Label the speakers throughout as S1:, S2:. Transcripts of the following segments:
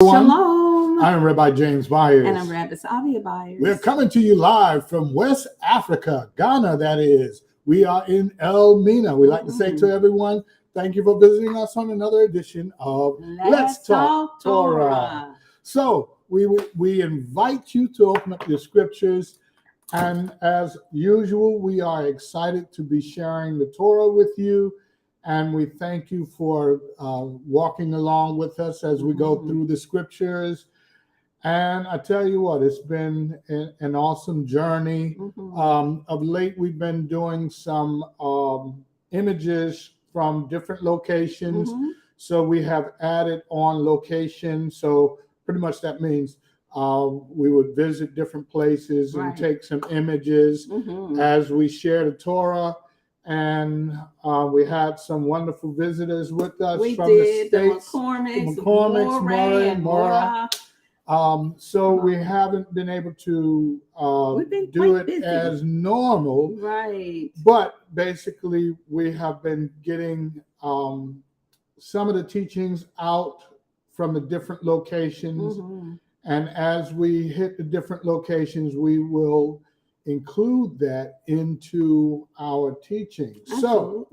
S1: Shalom.
S2: I'm Rabbi James Byers.
S1: And I'm Rabbi Savia Byers.
S2: We're coming to you live from West Africa, Ghana, that is. We are in Elmina. We like to say to everyone, thank you for visiting us on another edition of Let's Talk Torah. So we invite you to open up your scriptures. And as usual, we are excited to be sharing the Torah with you. And we thank you for walking along with us as we go through the scriptures. And I tell you what, it's been an awesome journey. Of late, we've been doing some images from different locations. So we have added on location. So pretty much that means we would visit different places and take some images as we share the Torah. And we had some wonderful visitors with us from the States.
S1: McCormick's, Mora.
S2: So we haven't been able to do it as normal.
S1: Right.
S2: But basically, we have been getting some of the teachings out from the different locations. And as we hit the different locations, we will include that into our teaching.
S1: Absolutely.
S2: So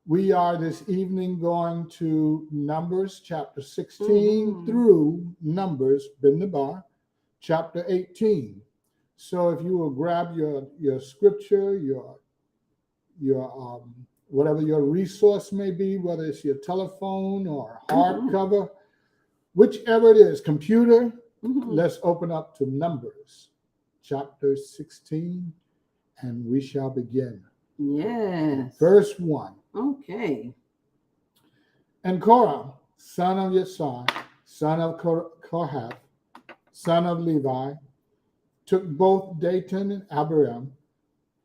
S2: we are this evening going to Numbers chapter 16 through Numbers Bindabar chapter 18. So if you will grab your scripture, your whatever your resource may be, whether it's your telephone or hardcover, whichever it is, computer, let's open up to Numbers chapter 16, and we shall begin.
S1: Yes.
S2: Verse 1.
S1: Okay.
S2: And Korah, son of Yesai, son of Kohath, son of Levi, took both Dathan and Abiram,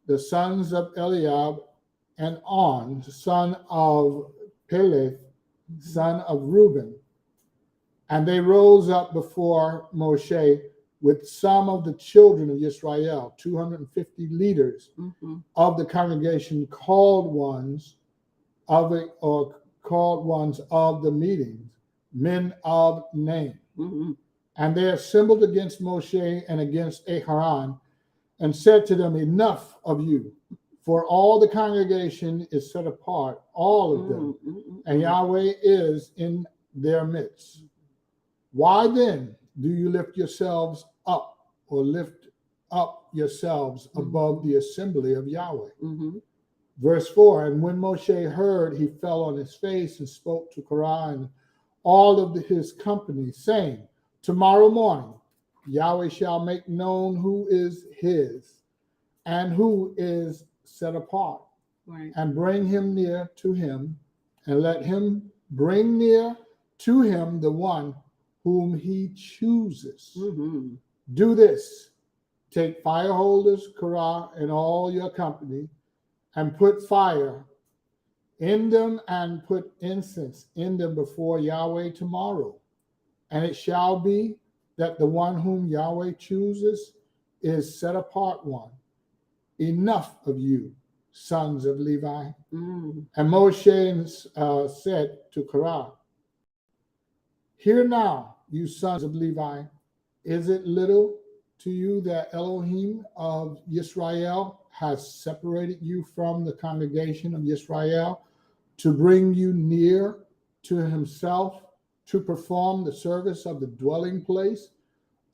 S2: the sons of Eliab, and On, son of Peleth, son of Reuben. And they rose up before Moshe with some of the children of Israel, 250 leaders of the congregation, called ones of the meetings, men of name. And they assembled against Moshe and against Aharon, and said to them, enough of you, for all the congregation is set apart, all of them, and Yahweh is in their midst. Why then do you lift yourselves up, or lift up yourselves above the assembly of Yahweh? Verse 4, and when Moshe heard, he fell on his face and spoke to Korah and all of his company, saying, tomorrow morning Yahweh shall make known who is his and who is set apart, and bring him near to him, and let him bring near to him the one whom he chooses. Do this, take fire holders, Korah, and all your company, and put fire in them and put incense in them before Yahweh tomorrow. And it shall be that the one whom Yahweh chooses is set apart one. Enough of you, sons of Levi. And Moshe said to Korah, hear now, you sons of Levi, is it little to you that Elohim of Yisrael has separated you from the congregation of Yisrael to bring you near to himself, to perform the service of the dwelling place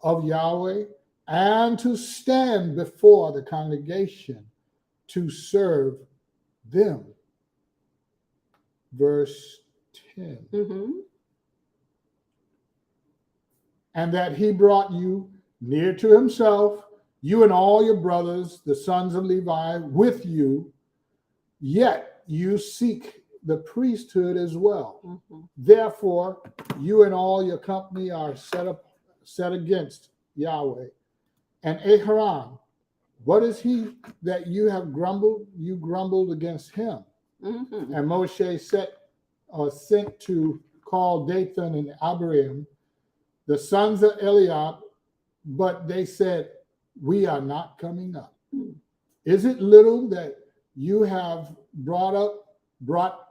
S2: of Yahweh, and to stand before the congregation to serve them? Verse 10. And that he brought you near to himself, you and all your brothers, the sons of Levi, with you, yet you seek the priesthood as well. Therefore, you and all your company are set against Yahweh. And Aharon, what is he that you have grumbled? You grumbled against him. And Moshe sent to call Dathan and Abiram, the sons of Eliab, but they said, we are not coming up. Is it little that you have brought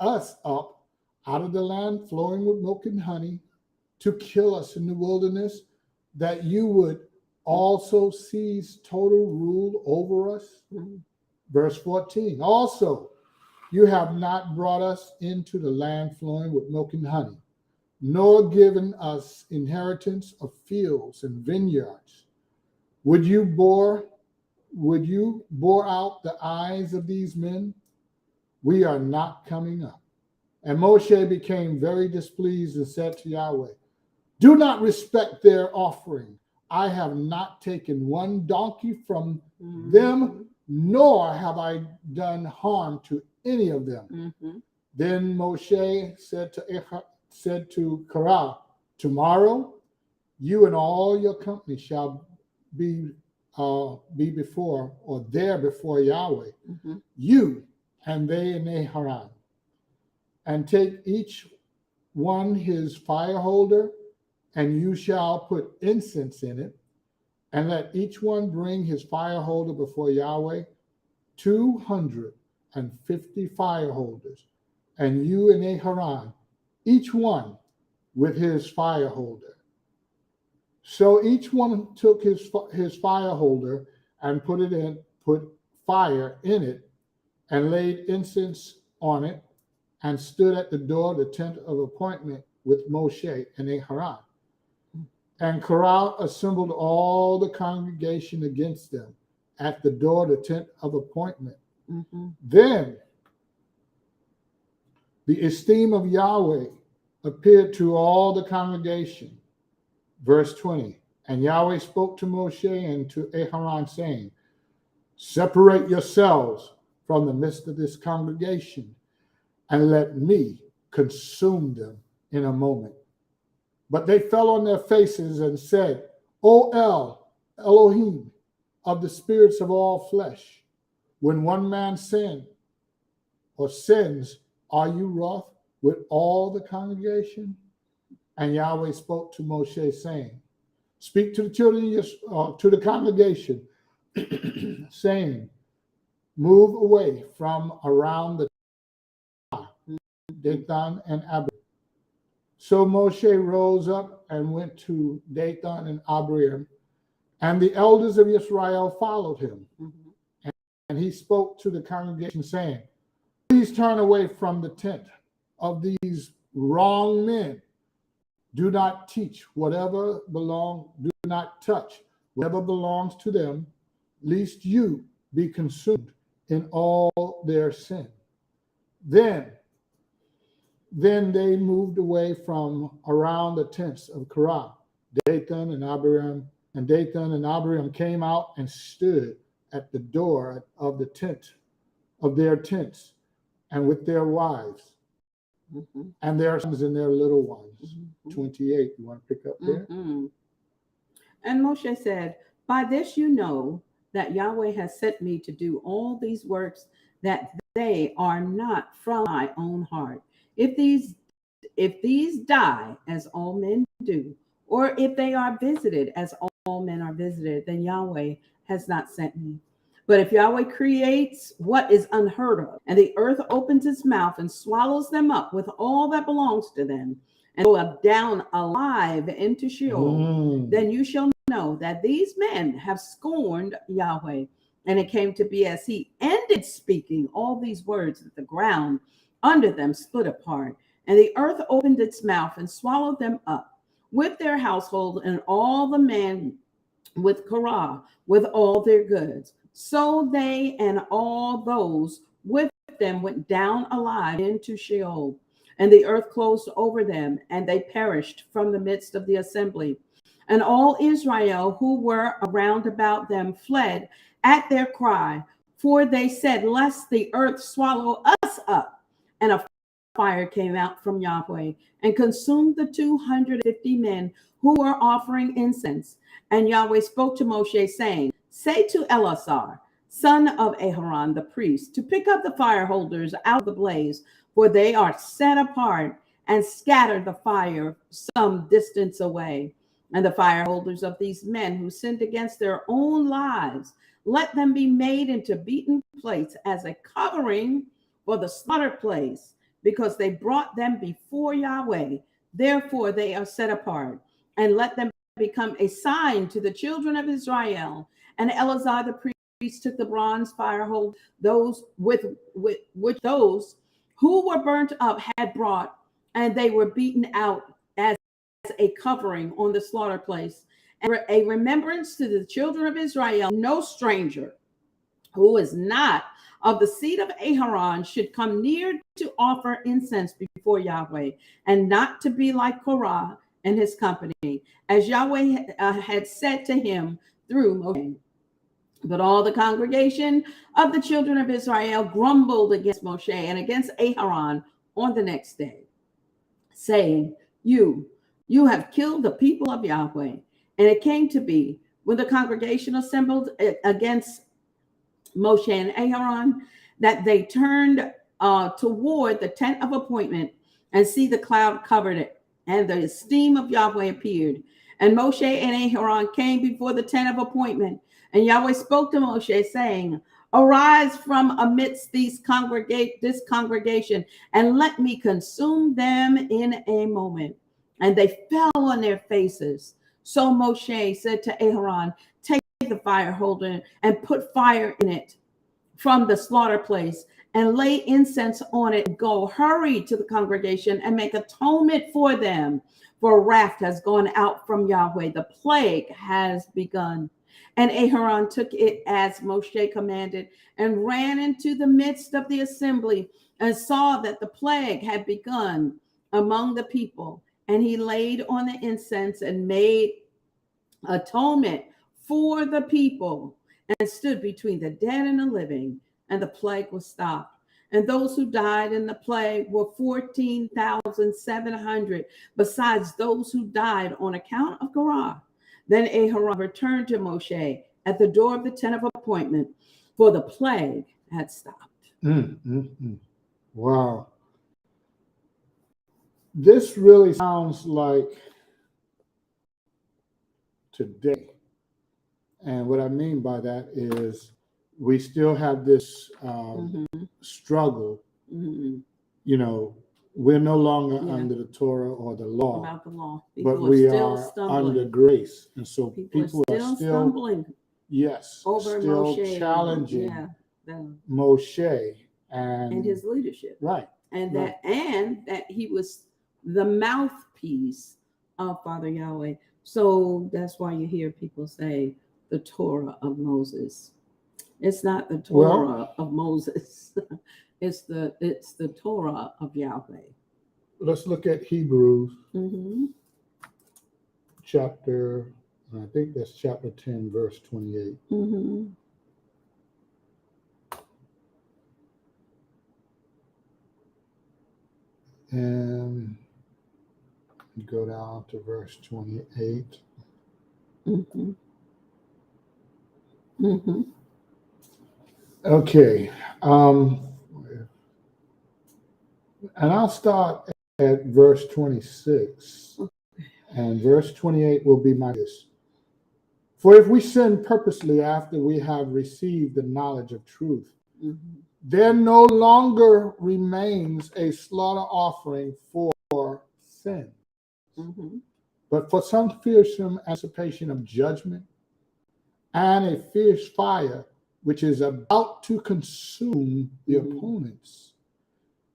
S2: us up out of the land flowing with milk and honey, to kill us in the wilderness, that you would also seize total rule over us? Verse 14, also, you have not brought us into the land flowing with milk and honey, nor given us inheritance of fields and vineyards. Would you bore out the eyes of these men? We are not coming up. And Moshe became very displeased and said to Yahweh, do not respect their offering. I have not taken one donkey from them, nor have I done harm to any of them. Then Moshe said to Korah, tomorrow you and all your company shall be before, or there before Yahweh, you and they in Haran, and take each one his fire holder, and you shall put incense in it, and let each one bring his fire holder before Yahweh, 250 fire holders, and you and Haran, each one with his fire holder. So each one took his fire holder and put fire in it, and laid incense on it, and stood at the door of the tent of appointment with Moshe and Haran. And Korah assembled all the congregation against them at the door of the tent of appointment. Then the esteem of Yahweh appeared to all the congregation. Verse 20, and Yahweh spoke to Moshe and to Aharon, saying, separate yourselves from the midst of this congregation, and let me consume them in a moment. But they fell on their faces and said, O Elohim of the spirits of all flesh, when one man sins, are you wroth with all the congregation? And Yahweh spoke to Moshe, saying, speak to the children, to the congregation, saying, move away from around the Dathan and Abiram. So Moshe rose up and went to Dathan and Abiram, and the elders of Israel followed him. And he spoke to the congregation, saying, please turn away from the tent of these wrong men. Do not touch whatever belongs to them, lest you be consumed in all their sin. Then they moved away from around the tents of Korah, Dathan and Abiram, and Dathan and Abiram came out and stood at the door of the tent of their tents, and with their wives, and their sons and their little ones. 28, you want to pick up there?
S1: And Moshe said, by this you know that Yahweh has sent me to do all these works, that they are not from my own heart. If these die, as all men do, or if they are visited, as all men are visited, then Yahweh has not sent me. But if Yahweh creates what is unheard of, and the earth opens its mouth and swallows them up with all that belongs to them, and go down alive into Sheol, then you shall know that these men have scorned Yahweh. And it came to be, as he ended speaking all these words, that the ground under them split apart, and the earth opened its mouth and swallowed them up with their household, and all the men with Korah, with all their goods. So they and all those with them went down alive into Sheol, and the earth closed over them, and they perished from the midst of the assembly. And all Israel who were around about them fled at their cry, for they said, lest the earth swallow us up. And a fire came out from Yahweh and consumed the 250 men who were offering incense. And Yahweh spoke to Moshe, saying, say to Eleazar, son of Aharon, the priest, to pick up the fire holders out of the blaze, for they are set apart, and scatter the fire some distance away. And the fire holders of these men who sinned against their own lives, let them be made into beaten plates as a covering for the slaughter place, because they brought them before Yahweh. Therefore they are set apart, and let them become a sign to the children of Israel. And Eleazar the priest took the bronze fire hold, those with which those who were burnt up had brought, and they were beaten out as a covering on the slaughter place, and a remembrance to the children of Israel. No stranger who is not of the seed of Aharon should come near to offer incense before Yahweh, and not to be like Korah and his company, as Yahweh had said to him through Moshe. But all the congregation of the children of Israel grumbled against Moshe and against Aharon on the next day, saying, You have killed the people of Yahweh. And it came to be, when the congregation assembled against Moshe and Aharon, that they turned toward the tent of appointment, and see the cloud covered it, and the steam of Yahweh appeared. And Moshe and Aharon came before the tent of appointment, and Yahweh spoke to Moshe, saying, Arise from amidst this congregation, and let me consume them in a moment. And they fell on their faces. So Moshe said to Aharon, Take the fire holder and put fire in it from the slaughter place, and lay incense on it. Go, hurry to the congregation and make atonement for them. For wrath has gone out from Yahweh. The plague has begun. And Aharon took it as Moshe commanded, and ran into the midst of the assembly, and saw that the plague had begun among the people. And he laid on the incense and made atonement for the people, and stood between the dead and the living, and the plague was stopped. And those who died in the plague were 14,700, besides those who died on account of Korah. Then Aharon returned to Moshe at the door of the tent of appointment, for the plague had stopped.
S2: Wow. This really sounds like today. And what I mean by that is we still have this struggle. You know, we're no longer under the Torah or the law,
S1: about the law,
S2: but we are under grace. And so people are still
S1: stumbling.
S2: Yes,
S1: Over
S2: still
S1: Moshe,
S2: challenging Moshe
S1: and his leadership.
S2: Right.
S1: And that he was the mouthpiece of Father Yahweh. So that's why you hear people say the Torah of Moses. It's not the Torah of Moses. It's the Torah of Yahweh.
S2: Let's look at Hebrews chapter, I think that's chapter 10, verse 28. And you go down to verse 28. Okay. And I'll start at verse 26. And verse 28 will be my guess. For if we sin purposely after we have received the knowledge of truth, there no longer remains a slaughter offering for sin, but for some fearsome anticipation of judgment, and a fierce fire which is about to consume the opponents.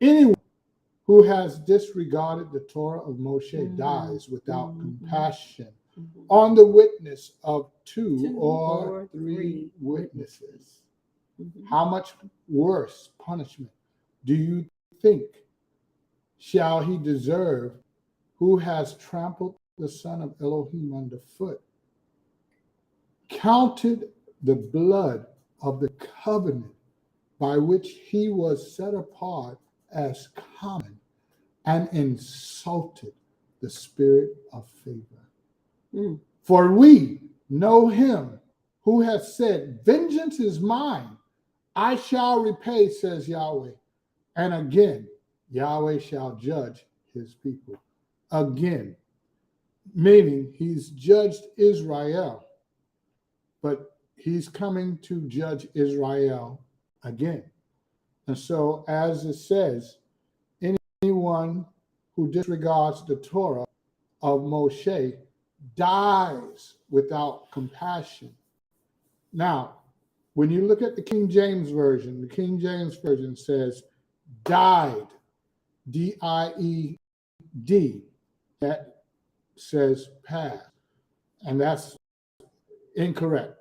S2: Anyone who has disregarded the Torah of Moshe dies without compassion on the witness of two or three witnesses. How much worse punishment do you think shall he deserve who has trampled the Son of Elohim underfoot, counted the blood of the covenant by which he was set apart as common, and insulted the spirit of favor? For we know him who has said, Vengeance is mine, I shall repay, says Yahweh. And again, Yahweh shall judge his people. Again, meaning he's judged Israel, but he's coming to judge Israel again. And so, as it says, anyone who disregards the Torah of Moshe dies without compassion. Now, when you look at the King James Version, the King James Version says died, D-I-E-D. That says passed, and that's incorrect.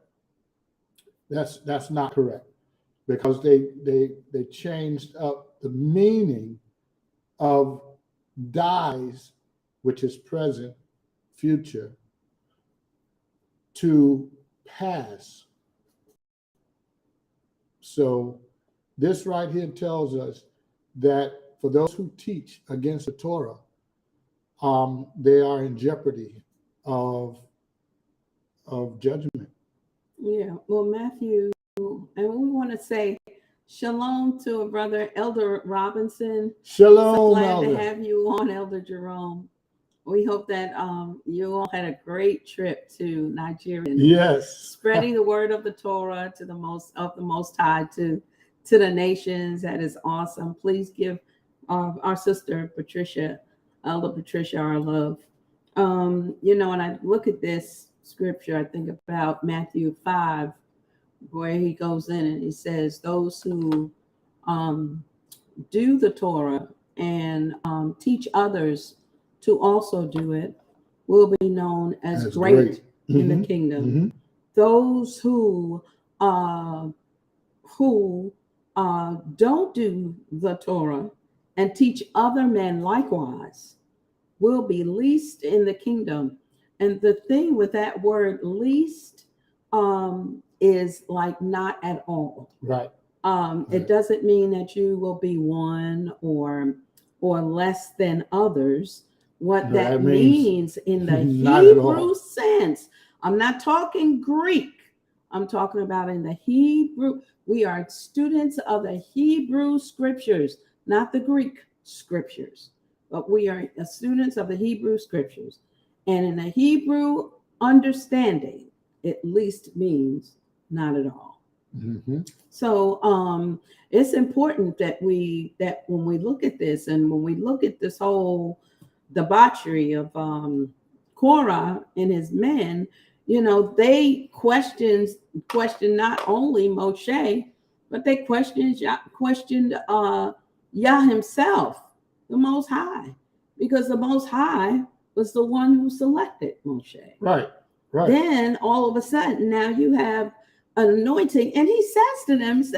S2: That's not correct, because they changed up the meaning of dies, which is present, future, to pass. So this right here tells us that for those who teach against the Torah, they are in jeopardy of judgment.
S1: Yeah. Well, Matthew, and we want to say shalom to a brother, Elder Robinson.
S2: Shalom,
S1: So glad
S2: Elder.
S1: to have you on, Elder Jerome. We hope that you all had a great trip to Nigeria.
S2: Yes.
S1: Spreading the word of the Torah to the Most High to the nations. That is awesome. Please give our sister Patricia, Elder Patricia, our love. When I look at this scripture, I think about Matthew 5, where he goes in and he says, those who do the Torah and teach others to also do it will be known as great in the kingdom.
S2: Mm-hmm.
S1: Those who don't do the Torah and teach other men likewise will be least in the kingdom. And the thing with that word least is like not at all.
S2: Right.
S1: It doesn't mean that you will be one or less than others. What that means in the Hebrew sense, I'm not talking Greek. I'm talking about in the Hebrew. We are students of the Hebrew scriptures, not the Greek scriptures, but we are students of the Hebrew scriptures. And in the Hebrew understanding, at least means not at all.
S2: Mm-hmm.
S1: So it's important that when we look at this and when we look at this whole debauchery of Korah and his men, they questioned not only Moshe, but they questioned Yah himself, the Most High, because the Most High was the one who selected Moshe.
S2: Right.
S1: Then all of a sudden, now you have an anointing, and he says to them, is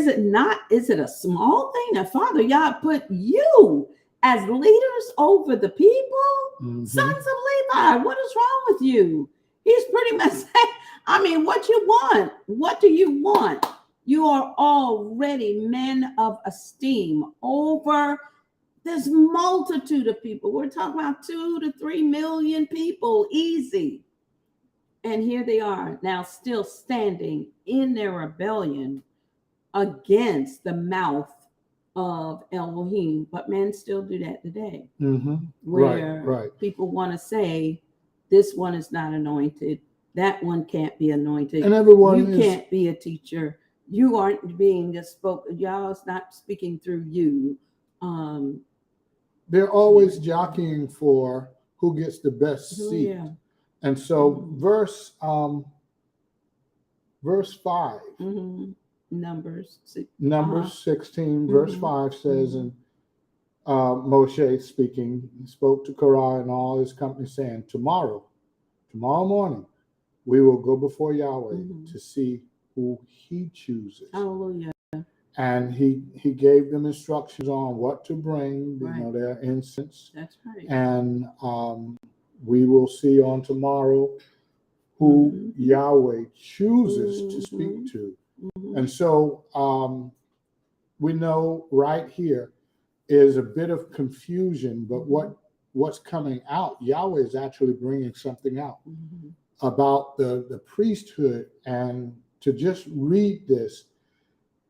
S1: it a small thing that Father Yah put you as leaders over the people?
S2: Mm-hmm.
S1: Sons of Levi, what is wrong with you? He's pretty much saying, what you want? What do you want? You are already men of esteem over this multitude of people. We're talking about 2 to 3 million people, easy. And here they are now still standing in their rebellion against the mouth of Elohim. But men still do that today.
S2: Mm-hmm.
S1: Where people want to say, this one is not anointed. That one can't be anointed.
S2: And everyone
S1: can't be a teacher. You aren't being spoken. Y'all is not speaking through you.
S2: They're always jockeying for who gets the best seat.
S1: Yeah.
S2: And so verse 5,
S1: mm-hmm. Numbers
S2: 16, verse 5 says, and Moshe speaking, he spoke to Korah and all his company, saying, tomorrow morning, we will go before Yahweh to see who he chooses.
S1: Hallelujah.
S2: And he gave them instructions on what to bring, their incense.
S1: That's right.
S2: And we will see on tomorrow who Yahweh chooses to speak to. And so we know right here is a bit of confusion, but what's coming out, Yahweh is actually bringing something out about the priesthood. And to just read this,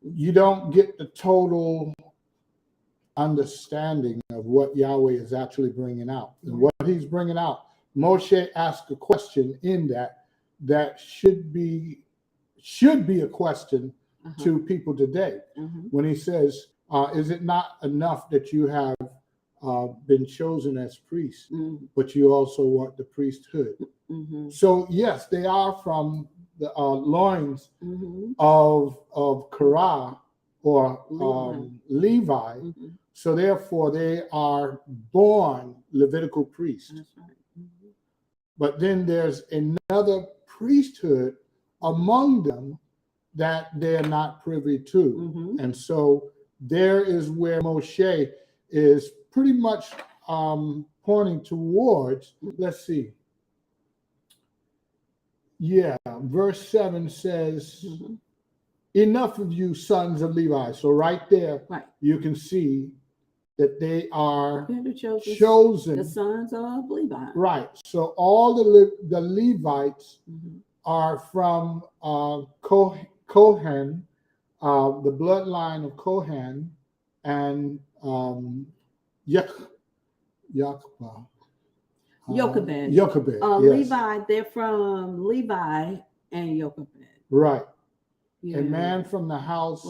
S2: you don't get the total understanding of what Yahweh is actually bringing out. And what he's bringing out, Moshe asked a question in that should be a question to people today. When he says, is it not enough that you have been chosen as priests, but you also want the priesthood. So yes, they are from the loins of Korah or Levi. So therefore, they are born Levitical priests.
S1: That's right.
S2: But then there's another priesthood among them that they're not privy to. And so there is where Moshe is pretty much pointing towards. Let's see. Yeah, verse 7 says, enough of you sons of Levi. So right there, you can see that they are chosen.
S1: The sons of Levi.
S2: Right. So all the Levites are from Kohen, the bloodline of Kohen, and
S1: Jochebed.
S2: Yes.
S1: Levi, they're from Levi and Jochebed.
S2: Right.
S1: Yeah.
S2: A man from the house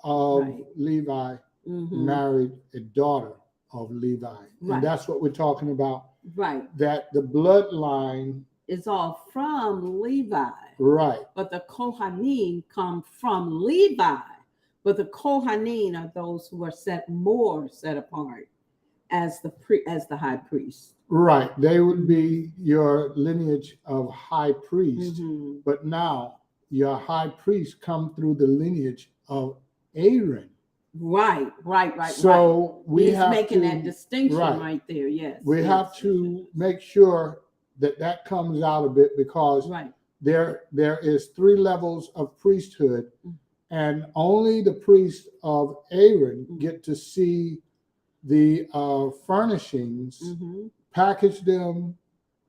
S2: of Levi married a daughter of Levi. And that's what we're talking about.
S1: Right.
S2: That the bloodline
S1: is all from Levi.
S2: Right.
S1: But the Kohanim come from Levi. But the Kohanim are those who are set apart as the high priest.
S2: Right. They would be your lineage of high priest. But now your high priest come through the lineage of Aaron.
S1: Right.
S2: So
S1: He's making that distinction right there. Yes.
S2: We have to make sure that comes out a bit, because there is 3 levels of priesthood, and only the priests of Aaron get to see the furnishings, package them,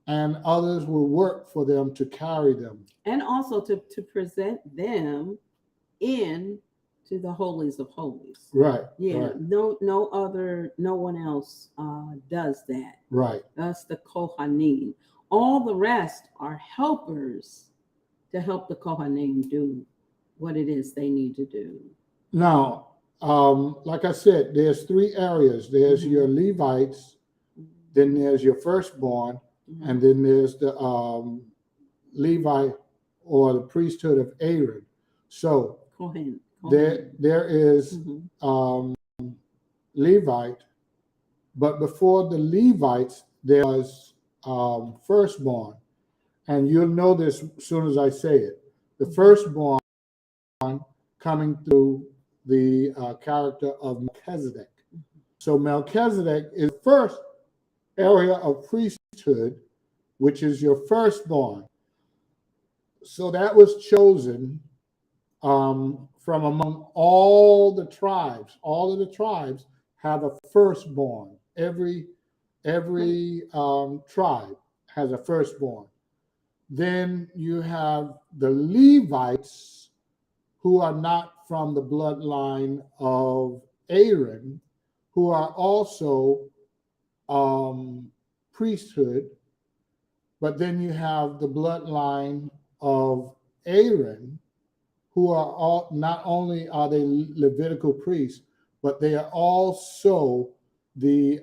S2: and others will work for them to carry them.
S1: And also to present them in to the holies of holies.
S2: Right.
S1: Yeah.
S2: Right.
S1: No one else does that.
S2: Right.
S1: That's the Kohanim. All the rest are helpers to help the Kohanim do what it is they need to do. Now,
S2: like I said, there's 3 areas. There's your Levites, then there's your firstborn, and then there's the Levi or the priesthood of Aaron. So
S1: Kohen.
S2: There is Levite, but before the Levites, there was firstborn. And you'll know this as soon as I say it. The firstborn coming through the character of Melchizedek. So Melchizedek is the first area of priesthood, which is your firstborn. So that was chosen from among all the tribes. All of the tribes have a firstborn. Every tribe has a firstborn. Then you have the Levites, who are not from the bloodline of Aaron, who are also priesthood. But then you have the bloodline of Aaron, who are all, not only are they Levitical priests, but they are also the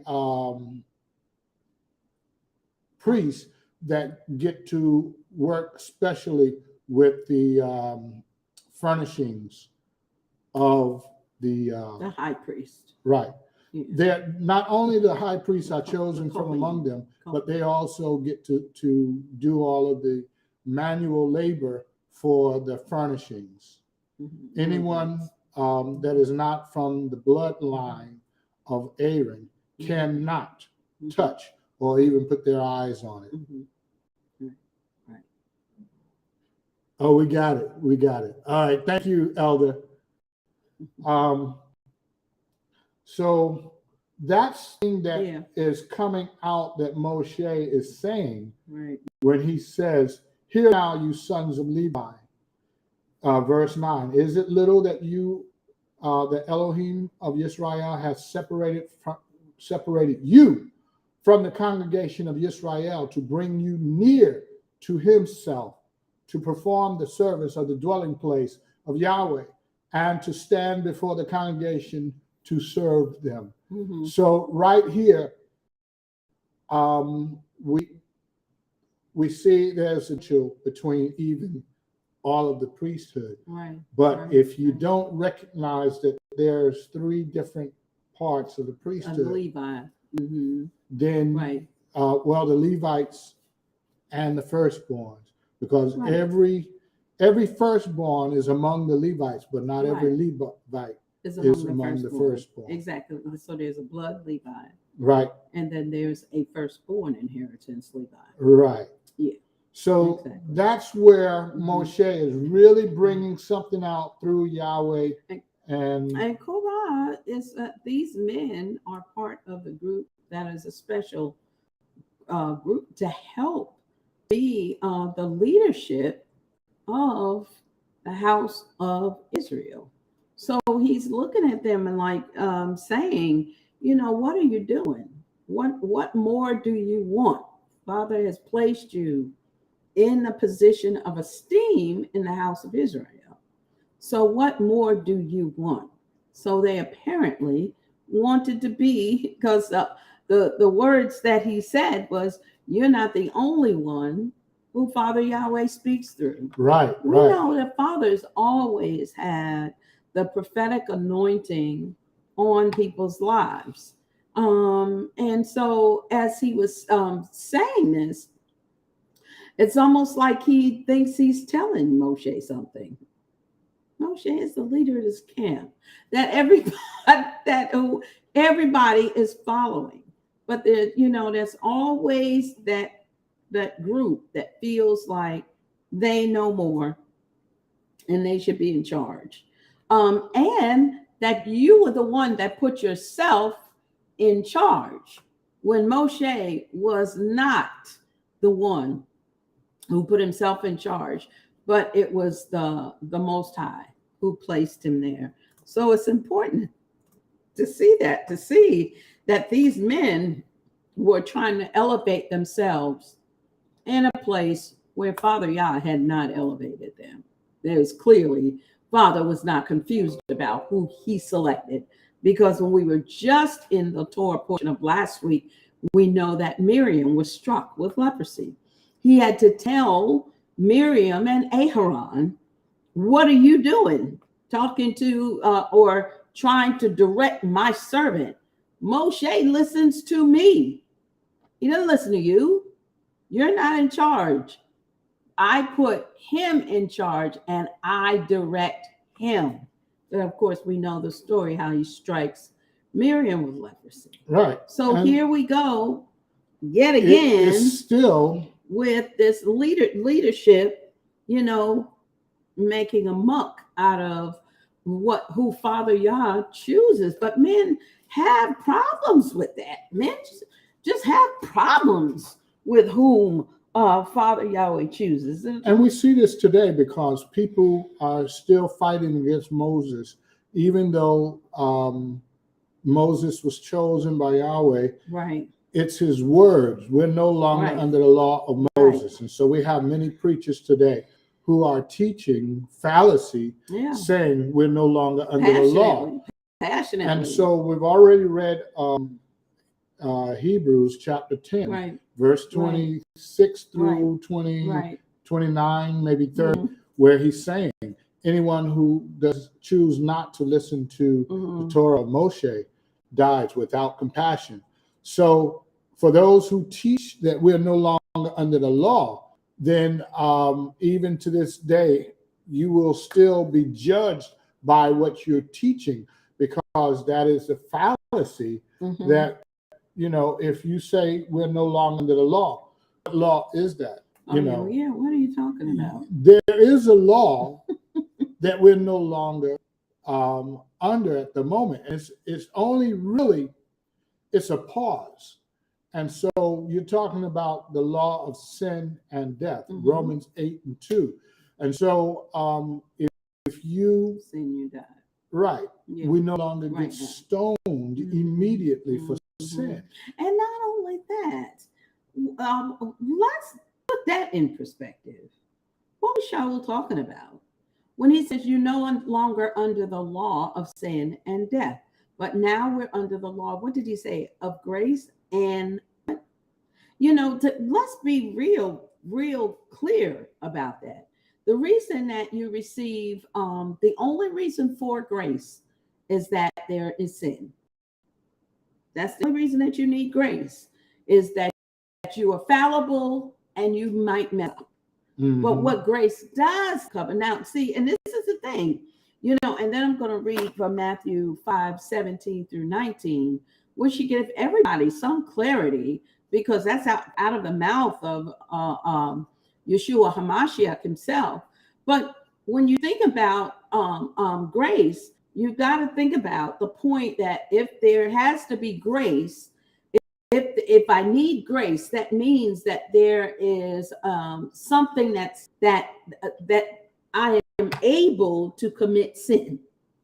S2: priests that get to work especially with the furnishings of the
S1: high priest.
S2: Right. Yeah. They're not only the high priests are chosen from among them, but they also get to do all of the manual labor for the furnishings. Anyone that is not from the bloodline of Aaron cannot touch or even put their eyes on it.
S1: Right.
S2: Oh, we got it. All right. Thank you, Elder. So that's thing that is coming out that Moshe is saying when he says, "Hear now, you sons of Levi." Verse 9, is it little that you, the Elohim of Israel, has separated you from the congregation of Israel to bring you near to himself, to perform the service of the dwelling place of Yahweh, and to stand before the congregation to serve them?
S1: Mm-hmm.
S2: So right here, we see there's a chill between even all of the priesthood.
S1: Right.
S2: But
S1: Right.
S2: if you don't recognize that there's three different parts of the priesthood,
S1: Levi. Mm-hmm.
S2: then
S1: Right.
S2: well, the Levites and the firstborns, because
S1: Right.
S2: every firstborn is among the Levites, but not every Levite
S1: is
S2: is
S1: among
S2: among the firstborn.
S1: Exactly. So there's a blood Levi,
S2: Right.
S1: and then there's a firstborn inheritance Levi.
S2: Right.
S1: Yeah.
S2: So
S1: Exactly.
S2: that's where
S1: Mhm.
S2: Moshe is really bringing something out through Yahweh.
S1: And Korah is these men are part of the group that is a special group to help be the leadership of the house of Israel. So he's looking at them and like saying, you know, what are you doing? What more do you want? Father has placed you in a position of esteem in the house of Israel. So what more do you want? So they apparently wanted to be, because the words that he said was, you're not the only one who Father Yahweh speaks through.
S2: Right.
S1: We know that Father's always had the prophetic anointing on people's lives. And so as he was saying this, it's almost like he thinks he's telling Moshe something. Moshe is the leader of this camp that everybody is following. But there, you know, there's always that group that feels like they know more and they should be in charge. And that you were the one that put yourself in charge when Moshe was not the one who put himself in charge, but it was the Most High who placed him there. So it's important to see that these men were trying to elevate themselves in a place where Father Yah had not elevated them. There's clearly Father was not confused about who he selected, because when we were just in the Torah portion of last week, we know that Miriam was struck with leprosy. He had to tell Miriam and Aharon, what are you doing? Talking to or trying to direct my servant. Moshe listens to me. He doesn't listen to you. You're not in charge. I put him in charge and I direct him. And of course, we know the story how he strikes Miriam with leprosy.
S2: Right.
S1: So here we go, yet again,
S2: still
S1: with this leadership, you know, making a muck out of who Father Yah chooses. But men have problems with that. Men just have problems with whom Father Yahweh chooses.
S2: And we see this today because people are still fighting against Moses, even though Moses was chosen by Yahweh.
S1: Right.
S2: It's his words. We're no longer under the law of Moses. Right. And so we have many preachers today who are teaching fallacy, saying we're no longer under the law.
S1: Passionately.
S2: And so we've already read Hebrews chapter 10, verse 26 through 29, maybe 30, where he's saying anyone who does choose not to listen to the Torah of Moshe dies without compassion. So for those who teach that we're no longer under the law, then even to this day, you will still be judged by what you're teaching, because that is a fallacy that, you know, if you say we're no longer under the law, what law is that? You know,
S1: what are you talking about?
S2: There is a law that we're no longer under at the moment. And it's only really, it's a pause. And so you're talking about the law of sin and death, Romans 8:2. And so if you
S1: sin, you die.
S2: Right. Yeah. We no longer get stoned immediately for sin.
S1: And not only that, let's put that in perspective. What was Shaul talking about when he says you're no longer under the law of sin and death? but now we're under the law. What did he say? Of grace and, let's be real clear about that. The reason that you receive, the only reason for grace is that there is sin. That's the only reason that you need grace, is that you are fallible and you might mess up. Mm-hmm. But what grace does cover, now see, and this is the thing, and then I'm going to read from Matthew 5:17 through 19, which should give everybody some clarity, because that's out of the mouth of Yeshua HaMashiach himself. But when you think about grace, you've got to think about the point that if there has to be grace, if I need grace, that means that there is something that I am able to commit sin.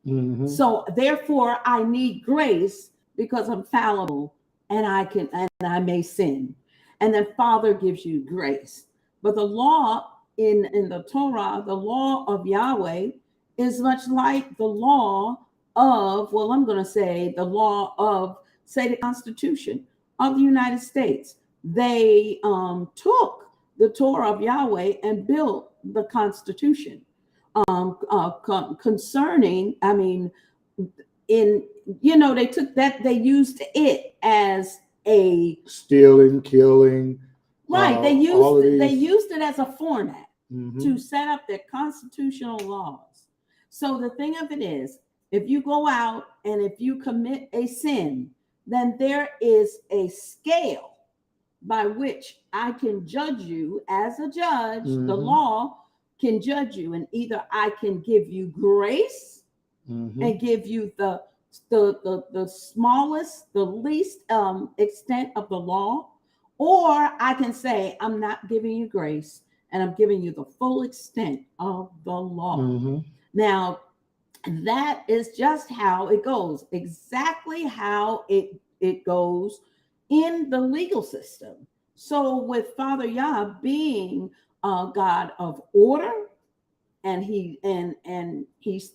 S1: Mm-hmm. So therefore, I need grace because I'm fallible and I may sin. And then Father gives you grace. But the law in the Torah, the law of Yahweh, is much like the law of, I'm going to say the law of, say, the Constitution of the United States. They took the Torah of Yahweh and built the Constitution concerning, they took that, they used it as a
S2: stealing, killing.
S1: Right. They used it as a format to set up their constitutional laws. So the thing of it is, if you go out and if you commit a sin, then there is a scale by which I can judge you as a judge. Mm-hmm. The law can judge you, and either I can give you grace and give you the smallest, the least extent of the law, or I can say I'm not giving you grace and I'm giving you the full extent of the law. Mm-hmm. Now, that is just how it goes, exactly how it goes in the legal system. So with Father Yah being a God of order, and he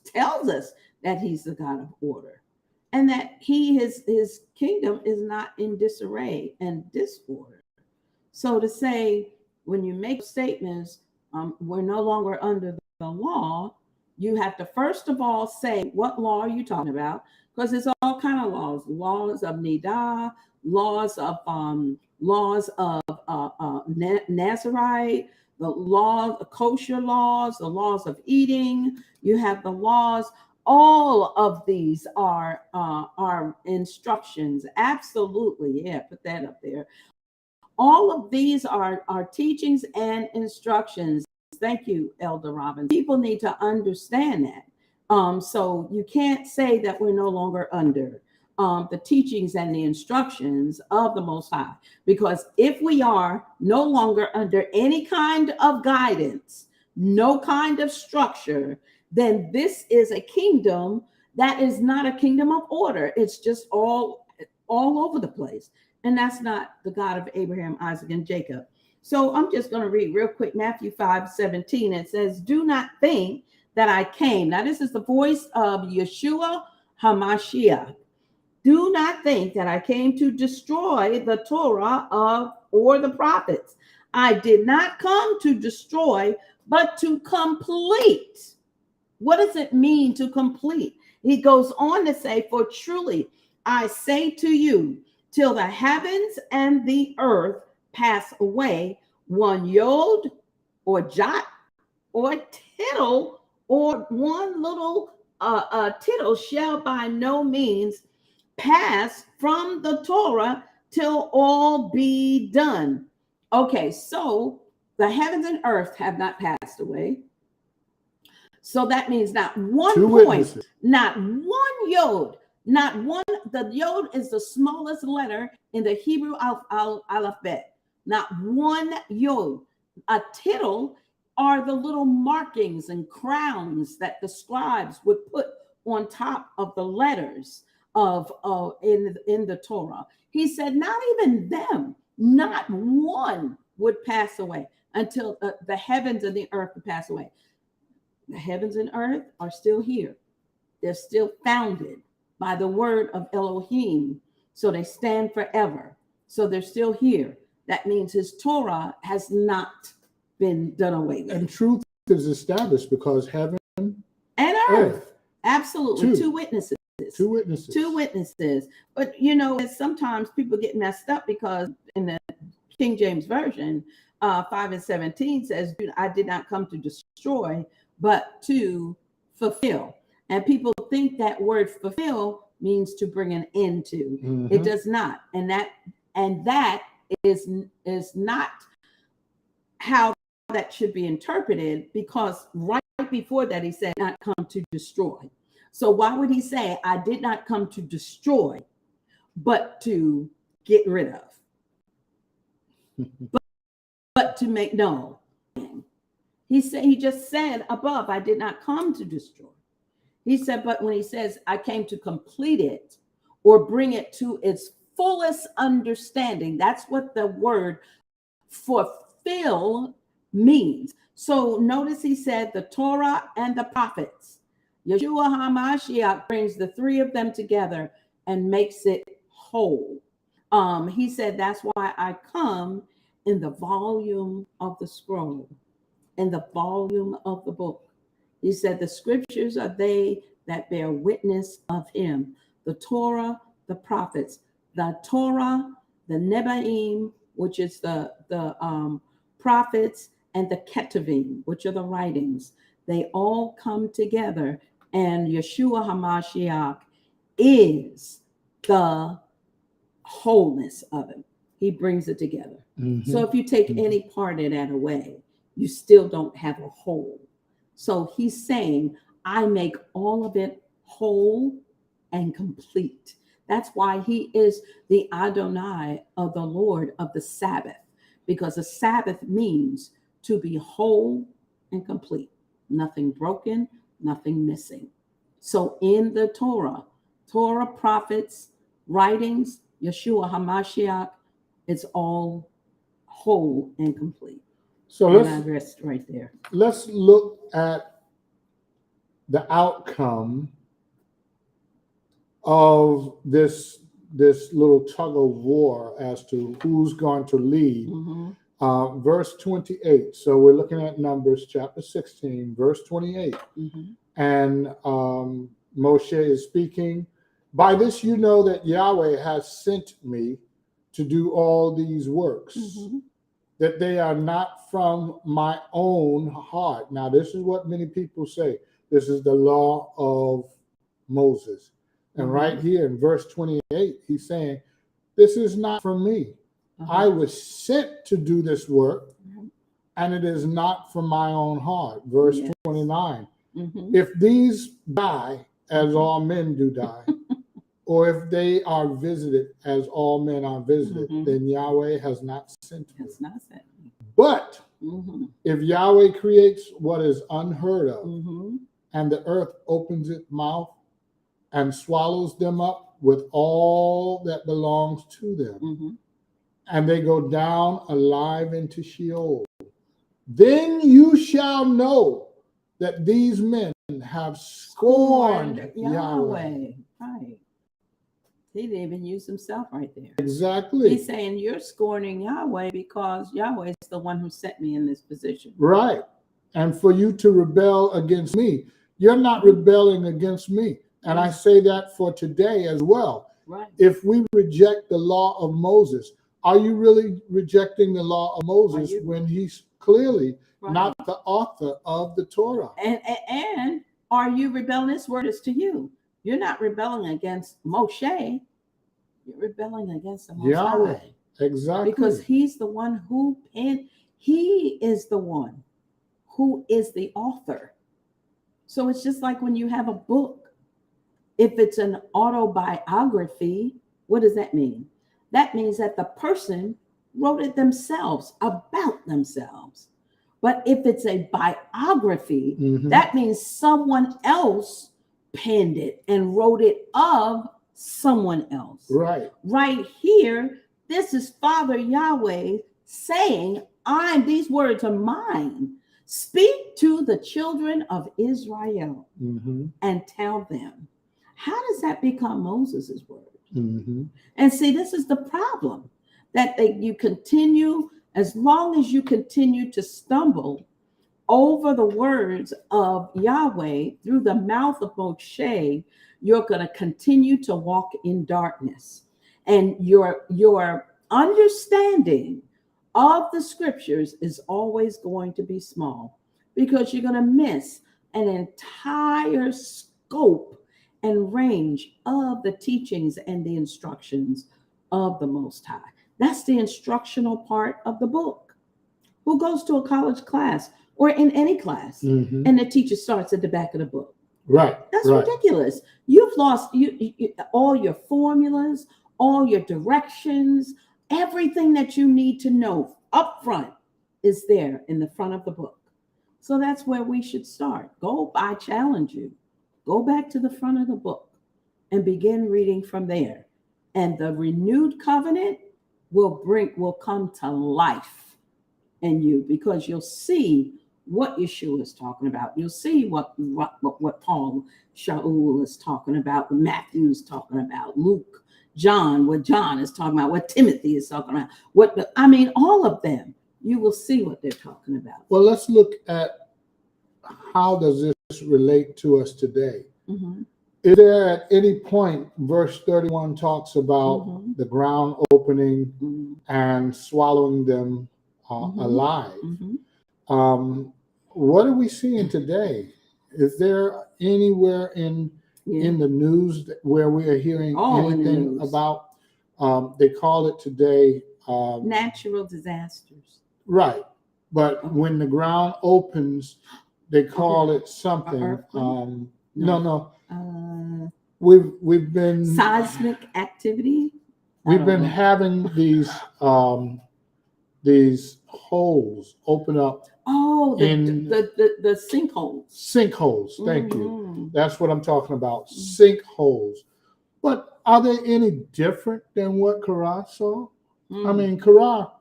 S1: tells us that he's the God of order, and that his kingdom is not in disarray and disorder. So to say, when you make statements, we're no longer under the law, you have to first of all say, what law are you talking about? Because there's all kind of laws of Nidah, laws of Nazarite, the laws, kosher laws, the laws of eating. You have the laws. All of these are instructions. Absolutely, yeah. Put that up there. All of these are teachings and instructions. Thank you, Elder Robbins. People need to understand that. So you can't say that we're no longer under the teachings and the instructions of the Most High, because if we are no longer under any kind of guidance, no kind of structure, then this is a kingdom that is not a kingdom of order. It's just all over the place. And that's not the God of Abraham, Isaac, and Jacob. So I'm just going to read real quick Matthew 5:17. It says, do not think that I came. Now, this is the voice of Yeshua HaMashiach. Do not think that I came to destroy the Torah or the prophets. I did not come to destroy, but to complete. What does it mean to complete? He goes on to say, for truly I say to you, till the heavens and the earth pass away, one yod or jot or tittle or one little tittle shall by no means pass from the Torah till all be done. Okay, so the heavens and earth have not passed away. So that means not one
S2: Two
S1: point,
S2: witnesses.
S1: Not one yod, not one. The yod is the smallest letter in the Hebrew alphabet. Not one yod. A tittle are the little markings and crowns that the scribes would put on top of the letters of in the Torah. He said, not even them, not one would pass away until the heavens and the earth would pass away. The heavens and earth are still here. They're still founded. by the word of Elohim. So they stand forever. So they're still here. That means his Torah has not been done away with.
S2: And truth is established because heaven
S1: and earth. Absolutely. Two witnesses.
S2: Two witnesses.
S1: Two witnesses. But sometimes people get messed up because in the King James Version, 5:17 says, I did not come to destroy, but to fulfill. And people think that word fulfill means to bring an end to. Mm-hmm. It does not. And that is not how that should be interpreted, because right before that he said not come to destroy. So why would he say I did not come to destroy, but to get rid of? but to make known. He just said above, I did not come to destroy. He said, but when he says I came to complete it or bring it to its fullest understanding, that's what the word fulfill means. So notice he said the Torah and the prophets. Yeshua HaMashiach brings the three of them together and makes it whole. He said that's why I come in the volume of the scroll, in the volume of the book. He said the scriptures are they that bear witness of him. The Torah, the prophets, the Torah, the Nebaim, which is the prophets, and the Ketuvim, which are the writings. They all come together, and Yeshua HaMashiach is the wholeness of it. He brings it together. Mm-hmm. So if you take any part of that away, you still don't have a whole. So he's saying, I make all of it whole and complete. That's why he is the Adonai of the Lord of the Sabbath, because a Sabbath means to be whole and complete, nothing broken, nothing missing. So in the Torah, prophets, writings, Yeshua HaMashiach, it's all whole and complete. So let's rest right there.
S2: Let's look at the outcome of this little tug of war as to who's going to lead. Mm-hmm. Verse 28. So we're looking at Numbers chapter 16, verse 28. Mm-hmm. And Moshe is speaking. By this you know that Yahweh has sent me to do all these works, mm-hmm. that they are not from my own heart. Now, this is what many people say. This is the law of Moses. And mm-hmm. right here in verse 28, he's saying, this is not from me. Uh-huh. I was sent to do this work, mm-hmm. and it is not from my own heart. Verse 29. Mm-hmm. If these die, as all men do die, or if they are visited as all men are visited, mm-hmm. then Yahweh has not sent me. Has not sent me. But mm-hmm. if Yahweh creates what is unheard of, mm-hmm. and the earth opens its mouth and swallows them up with all that belongs to them, mm-hmm. and they go down alive into Sheol, then you shall know that these men have scorned Yahweh.
S1: Right. He didn't even use himself right there.
S2: Exactly.
S1: He's saying you're scorning Yahweh because Yahweh is the one who set me in this position.
S2: Right. And for you to rebel against me, you're not rebelling against me. And I say that for today as well.
S1: Right.
S2: If we reject the law of Moses, are you really rejecting the law of Moses when he's clearly not the author of the Torah?
S1: And are you rebelling? This word is to you. You're not rebelling against Moshe. You're rebelling against the Most High.
S2: Exactly.
S1: Because he's the one who he is the one who is the author. So it's just like when you have a book. If it's an autobiography, what does that mean? That means that the person wrote it themselves, about themselves. But if it's a biography, mm-hmm. that means someone else penned it and wrote it of someone else.
S2: Right.
S1: Right here, this is Father Yahweh saying, these words are mine. Speak to the children of Israel, mm-hmm. and tell them how does that become Moses' word?
S2: Mm-hmm.
S1: And see, this is the problem, that you continue, as long as you continue to stumble over the words of Yahweh through the mouth of Moshe, you're going to continue to walk in darkness. And your understanding of the scriptures is always going to be small, because you're going to miss an entire scope and range of the teachings and the instructions of the Most High. That's the instructional part of the book. Who goes to a college class or in any class
S2: Mm-hmm.
S1: and the teacher starts at the back of the book?
S2: Right.
S1: That's
S2: right.
S1: ridiculous. You've lost all your formulas, all your directions, everything that you need to know up front is there in the front of the book. So that's where we should start. I challenge you, go back to the front of the book and begin reading from there. And the renewed covenant will come to life in you, because you'll see what Yeshua is talking about. You'll see what Paul Shaul is talking about, what Matthew is talking about, Luke, John, what John is talking about, what Timothy is talking about, all of them. You will see what they're talking about.
S2: Well, let's look at how does this relate to us today.
S1: Mm-hmm.
S2: Is there at any point, verse 31 talks about
S1: Mm-hmm.
S2: the ground opening
S1: Mm-hmm.
S2: and swallowing them alive?
S1: Mm-hmm.
S2: What are we seeing today? Is there anywhere in the news where we are hearing anything about? They call it today
S1: natural disasters.
S2: Right, but when the ground opens, they call it something. No. We've been
S1: seismic activity.
S2: We've been having these holes open up.
S1: Oh, the sinkholes.
S2: Sinkholes, thank you. That's what I'm talking about. Sinkholes. But are they any different than what Korah saw? I mean, Korah,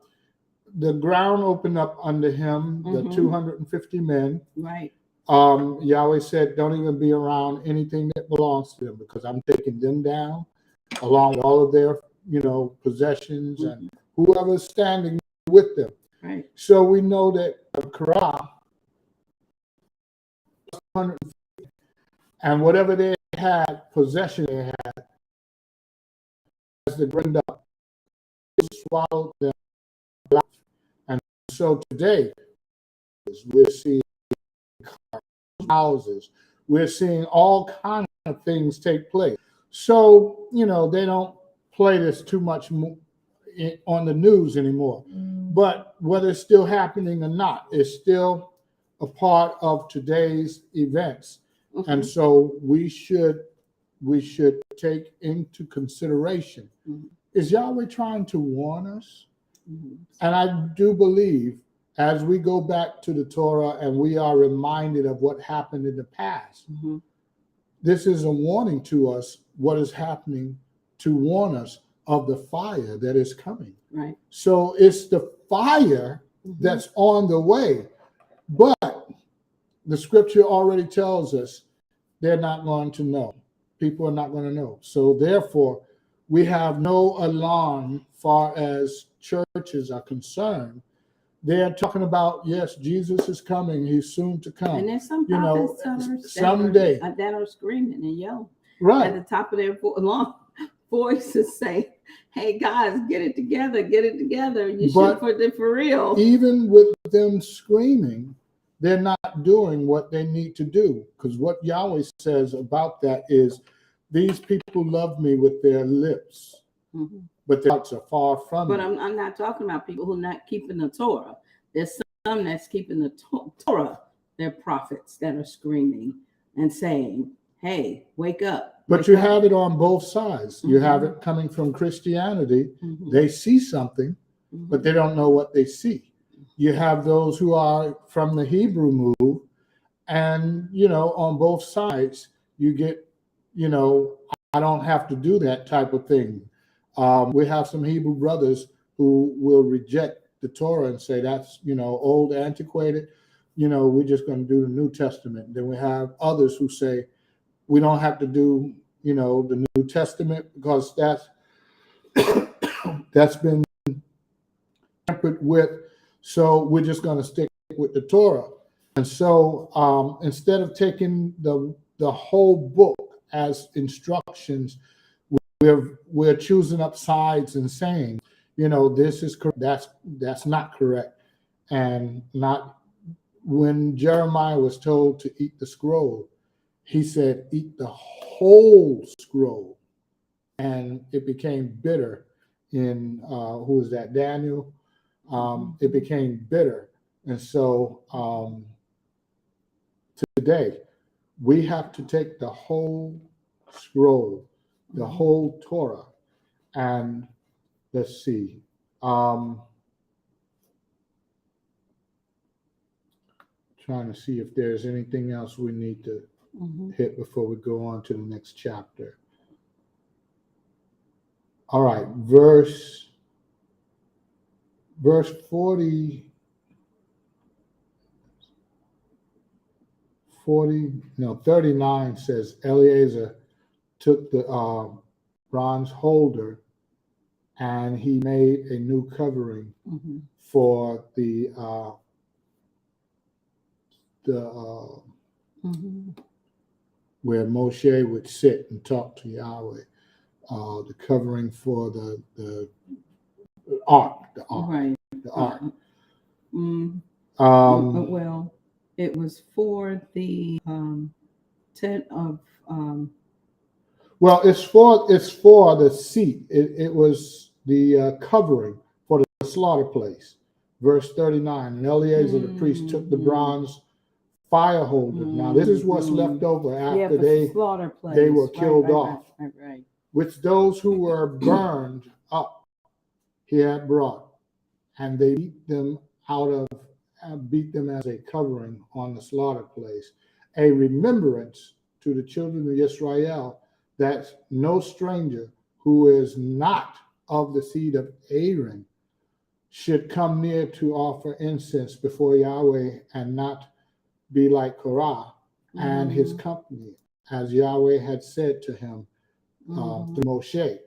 S2: the ground opened up under him, the 250 men.
S1: Right.
S2: Yahweh said, don't even be around anything that belongs to them, because I'm taking them down along with all of their, possessions and whoever's standing with them.
S1: Right.
S2: So we know that Korah, and whatever they had, possession they had, as the ground up, swallowed them alive. And so today, we're seeing houses, we're seeing all kinds of things take place. So, they don't play this too much on the news anymore. But whether it's still happening or not, it's still a part of today's events. And so we should take into consideration, is Yahweh trying to warn us? And I do believe, as we go back to the Torah and we are reminded of what happened in the past, this is a warning to us, what is happening, to warn us of the fire that is coming.
S1: Right.
S2: So it's the fire that's on the way. But the scripture already tells us they're not going to know. People are not going to know. So therefore, we have no alarm far as churches are concerned. They're talking about, yes, Jesus is coming. He's soon to come.
S1: And there's some prophets
S2: someday
S1: that are screaming and yelling
S2: right
S1: at the top of their long voices, say, "Hey guys, get it together! Get it together! You should put it for real."
S2: Even with them screaming, they're not doing what they need to do, because what Yahweh says about that is, these people love me with their lips, but their hearts are far from me.
S1: But I'm not talking about people who are not keeping the Torah. There's some that's keeping the Torah. They're prophets that are screaming and saying, "Hey, wake up."
S2: But you have it on both sides. You have it coming from Christianity. They see something, but they don't know what they see. You have those who are from the Hebrew move, and, on both sides, you get, I don't have to do that type of thing. We have some Hebrew brothers who will reject the Torah and say that's, old, antiquated. We're just going to do the New Testament. Then we have others who say we don't have to do the New Testament, because that's been tampered with. So we're just going to stick with the Torah. And so instead of taking the whole book as instructions, we're choosing up sides and saying, this is correct. That's not correct. And not when Jeremiah was told to eat the scroll, he said, eat the whole scroll. And it became bitter in, who was that, Daniel? It became bitter. And so today, we have to take the whole scroll, the whole Torah, and let's see. Trying to see if there's anything else we need to hit before we go on to the next chapter. All right, verse 40, 39 says, Eleazar took the bronze holder and he made a new covering for the where Moshe would sit and talk to Yahweh, the covering for the ark,
S1: Right.
S2: the ark.
S1: Well, it was for the tent of.
S2: Well, it's for the seat. It was the covering for the slaughter place. Verse 39. And Eleazar the priest took the bronze fire holder. Now this is what's left over after they were killed off.
S1: Right.
S2: Which those who were burned up he had brought, and they beat them as a covering on the slaughter place, a remembrance to the children of Israel that no stranger who is not of the seed of Aaron should come near to offer incense before Yahweh, and not be like Korah and his company, as Yahweh had said to him to Moshe.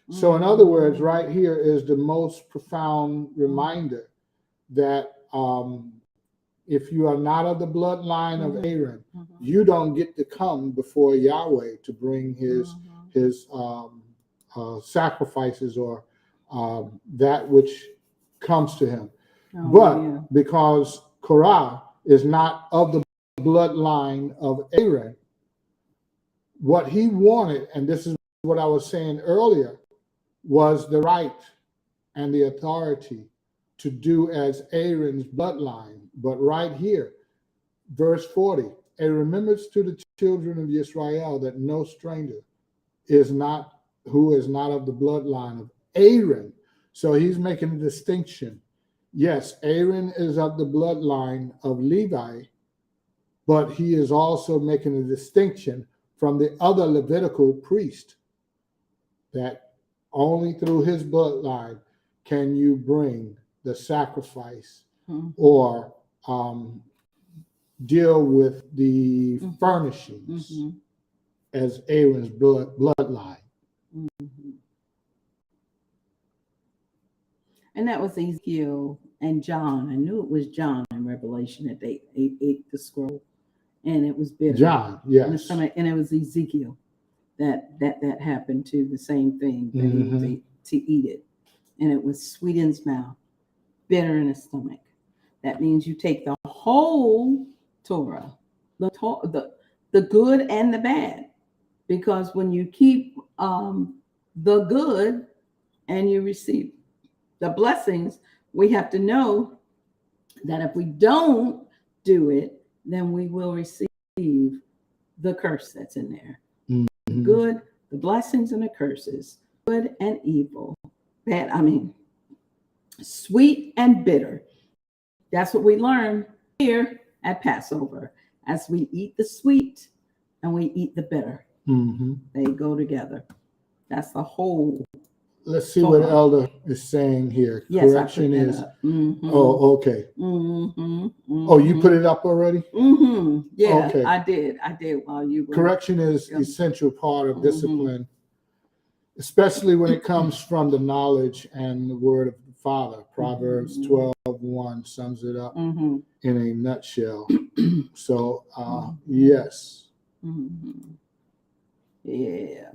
S2: So in other words, right here is the most profound reminder that if you are not of the bloodline of Aaron, you don't get to come before Yahweh to bring his sacrifices or that which comes to him. Because Korah is not of the bloodline of Aaron, what he wanted, and this is what I was saying earlier, was the right and the authority to do as Aaron's bloodline. But right here, verse 40, a remembrance to the children of Israel that no stranger who is not of the bloodline of Aaron. So he's making a distinction. Yes, Aaron is of the bloodline of Levi, but he is also making a distinction from the other Levitical priest, that only through his bloodline can you bring the sacrifice or deal with the furnishings as Aaron's bloodline.
S1: And that was Ezekiel and John. I knew it was John in Revelation that they ate the scroll, and it was bitter.
S2: John, yes.
S1: And it was Ezekiel that happened to, the same thing, that to eat it. And it was sweet in his mouth, bitter in his stomach. That means you take the whole Torah, the good and the bad. Because when you keep the good and you receive the blessings, we have to know that if we don't do it, then we will receive the curse that's in there. Good, the blessings and the curses, good and evil, bad, sweet and bitter. That's what we learn here at Passover, as we eat the sweet and we eat the bitter. They go together. That's the whole
S2: let's see what Elder is saying here.
S1: Yes,
S2: Correction
S1: I put that
S2: is.
S1: up. Mm-hmm.
S2: Oh, okay.
S1: Mm-hmm. Mm-hmm.
S2: Oh, you put it up already?
S1: Mm-hmm. Yeah,
S2: Okay.
S1: I did while you were.
S2: Correction is essential part of discipline, especially when it comes from the knowledge and the word of the Father. Proverbs 12:1 sums it up in a nutshell. So, yes.
S1: Yeah.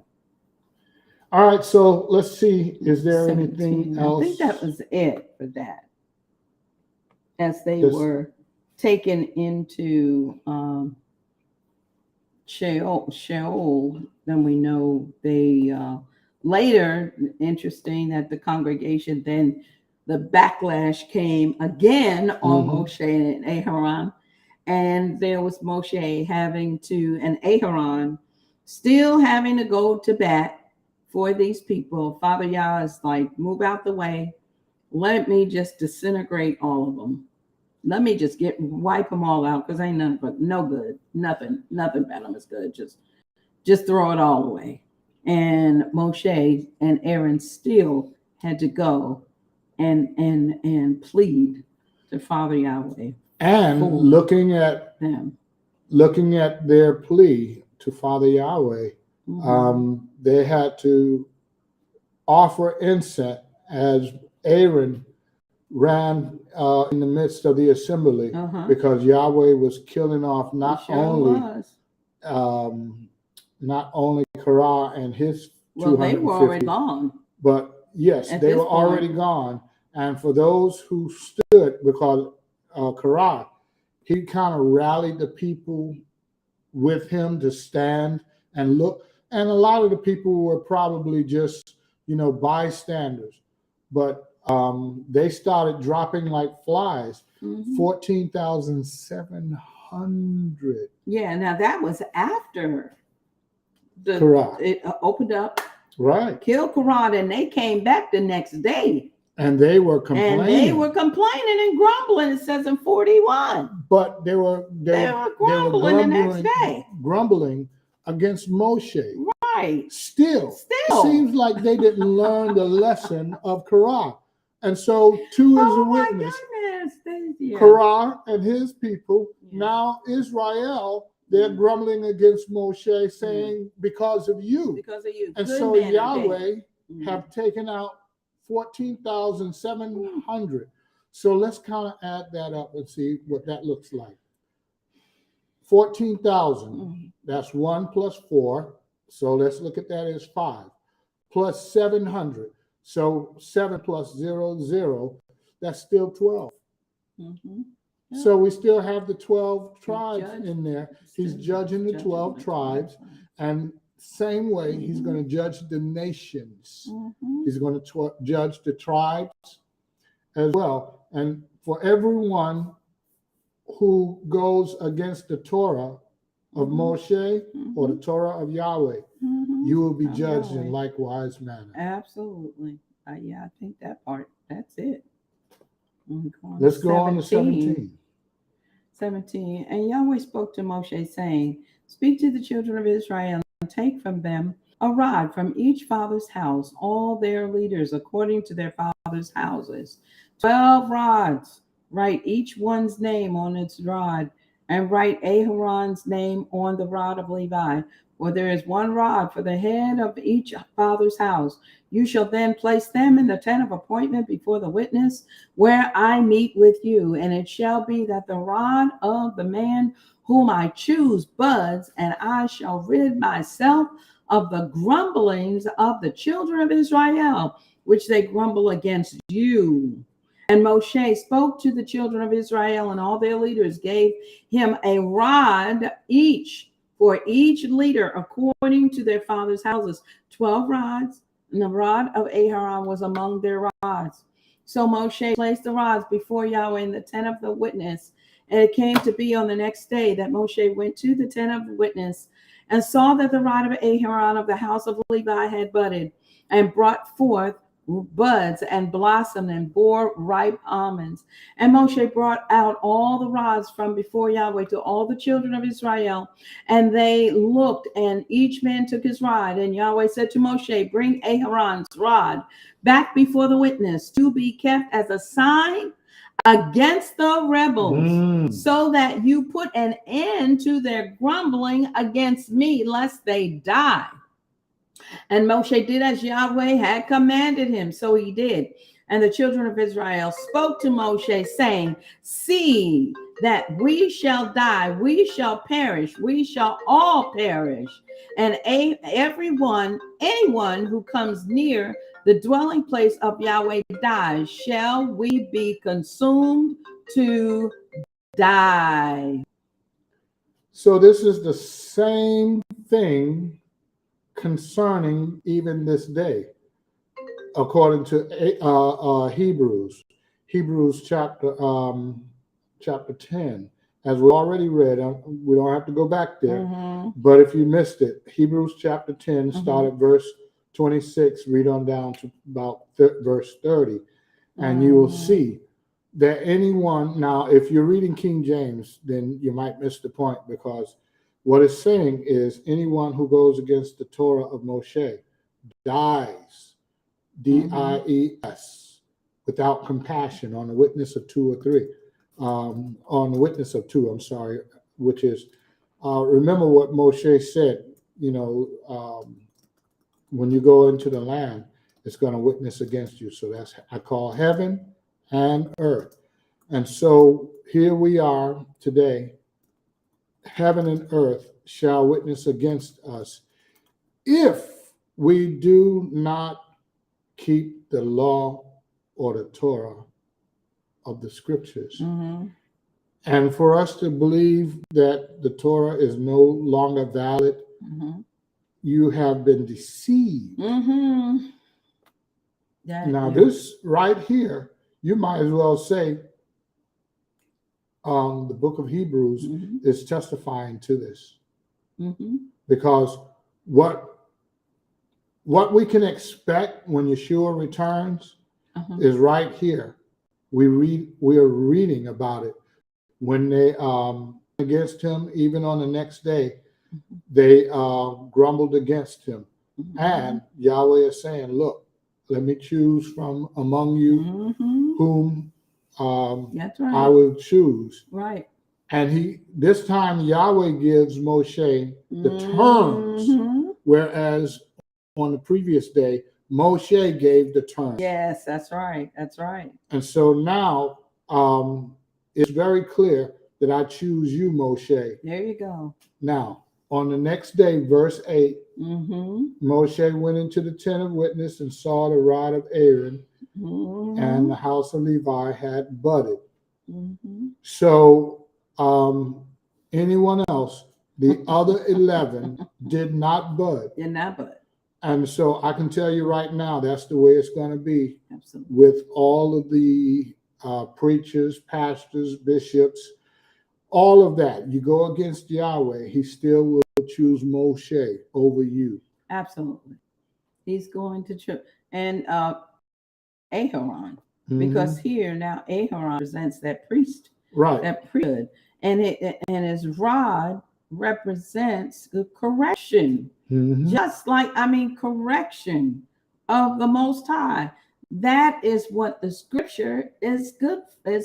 S2: All right, so let's see. Is there anything else?
S1: I think that was it for that. As they were taken into Sheol, then we know they later, interesting that the congregation, then the backlash came again on Moshe and Aharon. And there was Moshe and Aharon still having to go to bat for these people. Father Yah is like, move out the way. Let me just disintegrate all of them. Let me just wipe them all out, because ain't nothing but no good. Nothing about them is good. Just throw it all away. And Moshe and Aaron still had to go and plead to Father Yahweh.
S2: And looking at their plea to Father Yahweh, they had to offer incense as Aaron ran in the midst of the assembly, because Yahweh was killing off not only Korah and his 250,
S1: they were already gone.
S2: But yes, they were already gone. And for those who stood, because Korah, he kind of rallied the people with him to stand and look. And a lot of the people were probably just, bystanders. But they started dropping like flies. 14,700.
S1: Yeah, now that was after
S2: Korah.
S1: It opened up.
S2: Right.
S1: Killed Korah, and they came back the next day.
S2: And they were complaining.
S1: And grumbling, it says in 41.
S2: But they were grumbling
S1: the next day.
S2: Grumbling against Moshe.
S1: Right.
S2: Still. It seems like they didn't learn the lesson of Korah. And so, two is a witness. Korah and his people, now Israel, they're grumbling against Moshe, saying, because of you. And so Yahweh have taken out 14,700. So let's kind of add that up and see what that looks like. 14,000, that's 1 plus 4. So let's look at that as 5. Plus 700. So 7 plus 0, 0. That's still 12. So we still have the 12 tribes in there. He's judging the 12 tribes. And same way, he's going to judge the nations. He's going to judge the tribes as well. And for everyone who goes against the Torah of Moshe or the Torah of Yahweh, you will be judged in likewise manner.
S1: Absolutely. I think that part, that's it.
S2: Let's go on to 17.
S1: 17. And Yahweh spoke to Moshe, saying, speak to the children of Israel and take from them a rod from each father's house, all their leaders according to their father's houses. 12 rods. Write each one's name on its rod, and write Aharon's name on the rod of Levi. For there is one rod for the head of each father's house. You shall then place them in the tent of appointment before the witness, where I meet with you. And it shall be that the rod of the man whom I choose buds, and I shall rid myself of the grumblings of the children of Israel, which they grumble against you. And Moshe spoke to the children of Israel, and all their leaders gave him a rod each, for each leader according to their father's houses, 12 rods, and the rod of Aharon was among their rods. So Moshe placed the rods before Yahweh in the tent of the witness. And it came to be on the next day that Moshe went to the tent of the witness and saw that the rod of Aharon of the house of Levi had budded and brought forth buds and blossomed and bore ripe almonds. And Moshe brought out all the rods from before Yahweh to all the children of Israel, and they looked, and each man took his rod. And Yahweh said to Moshe, bring Aaron's rod back before the witness to be kept as a sign against the rebels, so that you put an end to their grumbling against me, lest they die. And Moshe did as Yahweh had commanded him, so he did. And the children of Israel spoke to Moshe, saying, see that we shall die, we shall perish, we shall all perish. And anyone who comes near the dwelling place of Yahweh dies. Shall we be consumed to die?
S2: So this is the same thing concerning even this day, according to Hebrews chapter 10. As we already read, we don't have to go back there. But if you missed it, Hebrews chapter 10, start at verse 26, read on down to about verse 30, and you will see that anyone, now if you're reading King James, then you might miss the point, because what it's saying is anyone who goes against the Torah of Moshe dies, D-I-E-S, without compassion, on the witness of two or three, on the witness of two, I'm sorry, which is, remember what Moshe said, when you go into the land, it's going to witness against you. So that's, I call heaven and earth. And so here we are today. Heaven and earth shall witness against us if we do not keep the law or the Torah of the scriptures. And for us to believe that the Torah is no longer valid, you have been deceived. This right here, you might as well say the book of Hebrews is testifying to this. Because what we can expect when Yeshua returns is right here. We are reading about it. When they against him, even on the next day, they grumbled against him. And Yahweh is saying, look, let me choose from among you whom
S1: that's right.
S2: I will choose.
S1: Right.
S2: And this time Yahweh gives Moshe the terms, whereas on the previous day, Moshe gave the terms.
S1: Yes, that's right. That's right.
S2: And so now it's very clear that I choose you, Moshe.
S1: There you go.
S2: Now, on the next day, verse 8, Moshe went into the tent of witness and saw the rod of Aaron, and the house of Levi had budded. So anyone else, the other 11 did not bud.
S1: Did not bud.
S2: And so I can tell you right now, that's the way it's going to be.
S1: Absolutely.
S2: With all of the preachers, pastors, bishops, all of that. You go against Yahweh, he still will choose Moshe over you.
S1: Absolutely. He's going to choose. And Aharon, because here now Aharon represents that priest.
S2: Right.
S1: That priesthood. And his rod represents the correction. Just like, correction of the Most High. That is what the scripture is good. It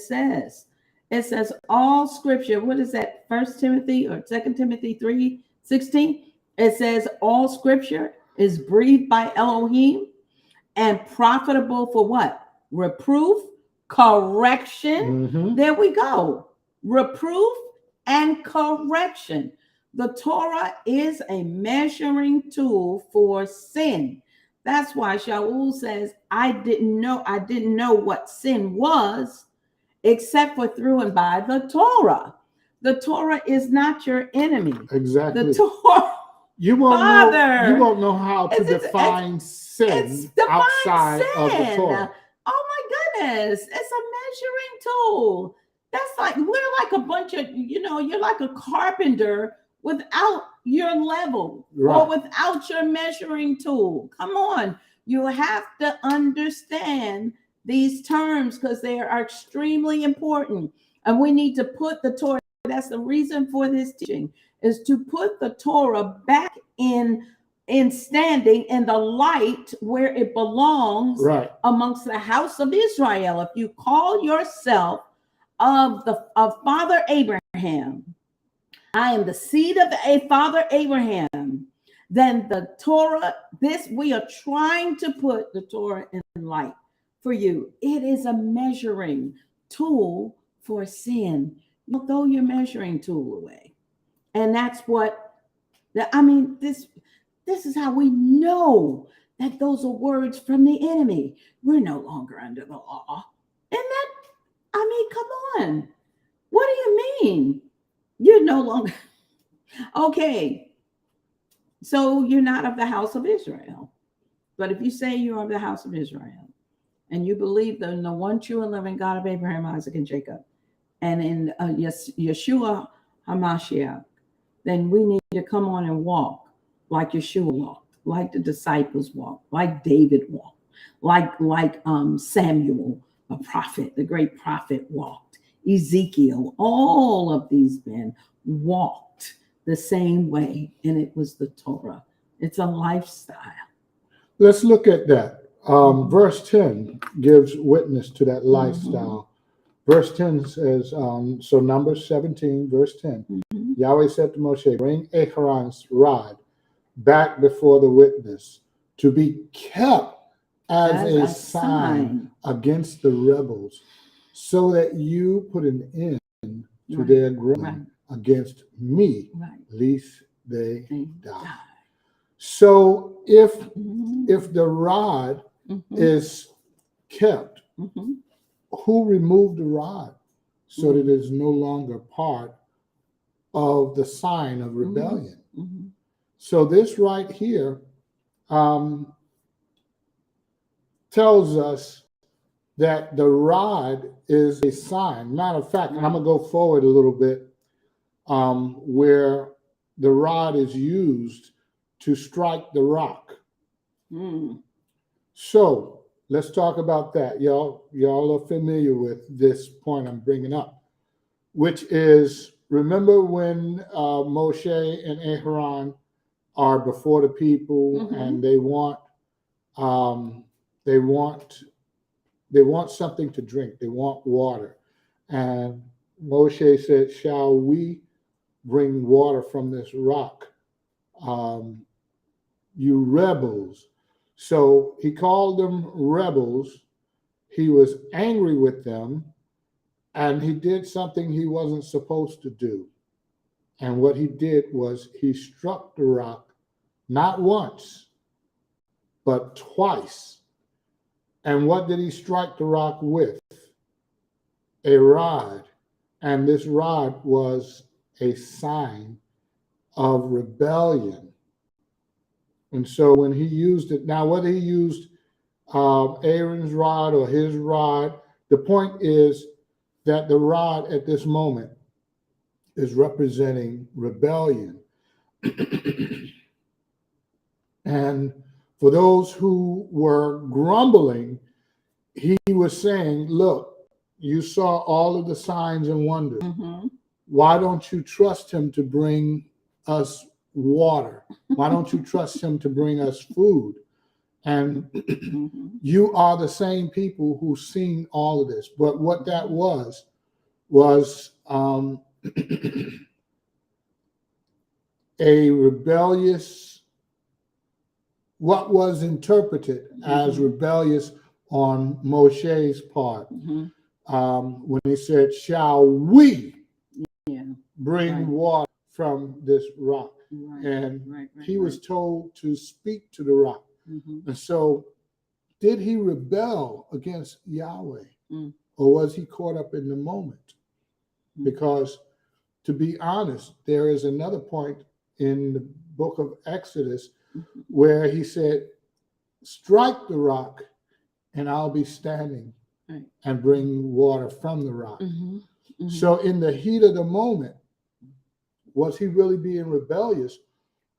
S1: says all scripture. What is that? 1 Timothy or 2 Timothy 3:16. It says all scripture is breathed by Elohim and profitable for what? Reproof, correction. There we go. Reproof and correction. The Torah is a measuring tool for sin. That's why Shaul says, I didn't know what sin was except for through and by the Torah. The Torah is not your enemy.
S2: Exactly.
S1: The Torah,
S2: you won't know how to define sin outside of the Torah.
S1: Oh my goodness. It's a measuring tool. That's like, we're like a bunch of, you're like a carpenter without your level, or without your measuring tool. Come on. You have to understand these terms because they are extremely important. And we need to put the Torah, that's the reason for this teaching, is to put the Torah back in standing in the light where it belongs,
S2: right,
S1: amongst the house of Israel. If you call yourself of Father Abraham, I am the seed of a Father Abraham, then the Torah, we are trying to put the Torah in light for you. It is a measuring tool for sin. You throw your measuring tool away. And that's what, this is how we know that those are words from the enemy. We're no longer under the law. And come on. What do you mean? You're no longer, okay. So you're not of the house of Israel. But if you say you're of the house of Israel and you believe in the one true and living God of Abraham, Isaac, and Jacob, and in Yeshua HaMashiach, then we need to come on and walk like Yeshua walked, like the disciples walked, like David walked, like Samuel, a prophet, the great prophet walked, Ezekiel, all of these men walked the same way, and it was the Torah. It's a lifestyle.
S2: Let's look at that. Verse 10 gives witness to that lifestyle. Verse 10 says, so Numbers 17, verse 10, Yahweh said to Moshe, bring Aaron's rod back before the witness to be kept as a sign against the rebels, so that you put an end to their grumbling against me, lest they die. So if the rod is kept, who removed the rod so that it is no longer part of the sign of rebellion? So this right here tells us that the rod is a sign. Matter of fact, and I'm going to go forward a little bit, where the rod is used to strike the rock. So let's talk about that. Y'all are familiar with this point I'm bringing up, which is, remember when Moshe and Aaron are before the people and they want something to drink. They want water. And Moshe said, shall we bring water from this rock? You rebels. So he called them rebels. He was angry with them, and he did something he wasn't supposed to do. And what he did was he struck the rock not once, but twice. And what did he strike the rock with? A rod. And this rod was a sign of rebellion. And so when he used it, now whether he used Aaron's rod or his rod, the point is that the rod at this moment is representing rebellion. And for those who were grumbling, he was saying, look, you saw all of the signs and wonders. Why don't you trust him to bring us water? Why don't you trust him to bring us food? And you are the same people who've seen all of this. But what that was a rebellious, what was interpreted as rebellious on Moshe's part. When he said, shall we bring water from this rock? And he was told to speak to the rock. And so did he rebel against Yahweh? Or was he caught up in the moment? Because to be honest, there is another point in the book of Exodus where he said, strike the rock and I'll be standing and bring water from the rock. So in the heat of the moment, was he really being rebellious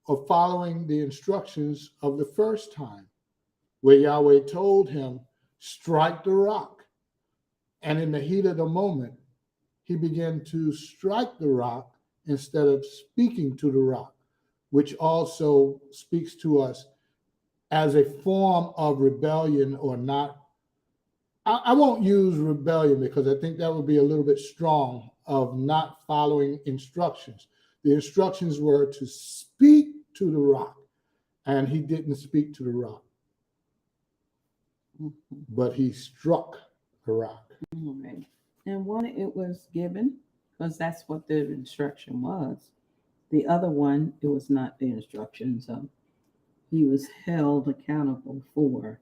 S2: or following the instructions of the first time? where Yahweh told him, strike the rock. And in the heat of the moment, he began to strike the rock instead of speaking to the rock, which also speaks to us as a form of rebellion or not. I won't use rebellion because I think that would be a little bit strong of not following instructions. The instructions were to speak to the rock, and he didn't speak to the rock, but he struck the rock.
S1: Right. And one, it was given because that's what the instruction was. The other one, it was not the instruction, so he was held accountable for,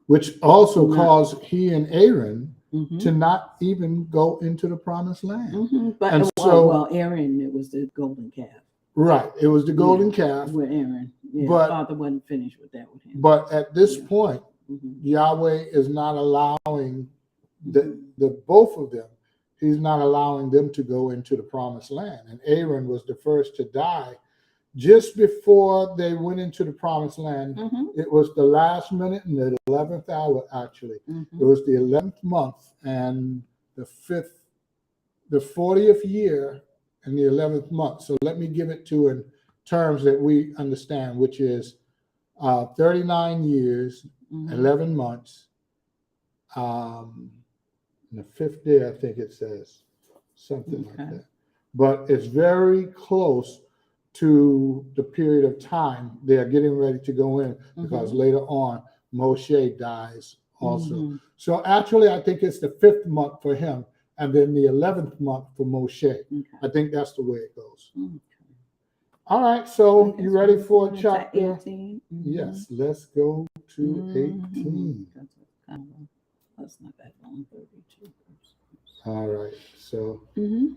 S2: Which also
S1: not,
S2: caused he and Aaron
S1: mm-hmm.
S2: to not even go into the promised land.
S1: Mm-hmm. But
S2: and so,
S1: Aaron, it was the golden calf.
S2: Right, it was the golden calf.
S1: With Aaron,
S2: but
S1: Father wasn't finished with that with him.
S2: But at this point,
S1: mm-hmm.
S2: Yahweh is not allowing the both of them. He's not allowing them to go into the promised land. And Aaron was the first to die just before they went into the promised land.
S1: Mm-hmm.
S2: It was the last minute in the 11th hour, actually.
S1: Mm-hmm.
S2: It was the 11th month and the 40th year in the 11th month. So let me give it to in terms that we understand, which is 39 years,
S1: mm-hmm.
S2: 11 months. The 5th day, I think it says something like that. But it's very close to the period of time they are getting ready to go in, because
S1: mm-hmm.
S2: later on Moshe dies also.
S1: Mm-hmm.
S2: So actually, I think it's the 5th month for him, and then the 11th month for Moshe.
S1: Okay.
S2: I think that's the way it goes.
S1: Okay.
S2: All right, so you ready for chapter
S1: 18? Mm-hmm.
S2: Yes, let's go to
S1: mm-hmm.
S2: 18.
S1: That's not that long, 32.
S2: All right, so
S1: mm-hmm.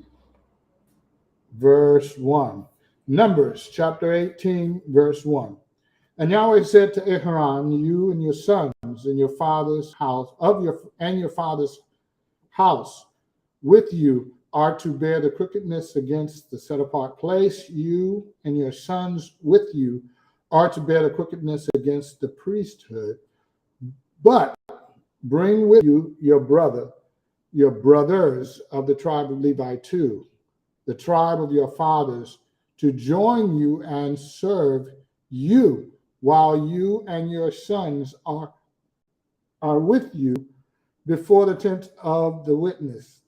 S2: verse 1. Numbers chapter 18, verse 1. And Yahweh said to Aaron, you and your sons and your father's house your father's house with you are to bear the crookedness against the set apart place. You and your sons with you are to bear the crookedness against the priesthood. But bring with you your brothers of the tribe of Levi too, the tribe of your fathers, to join you and serve you while you and your sons are with you before the tent of the witness.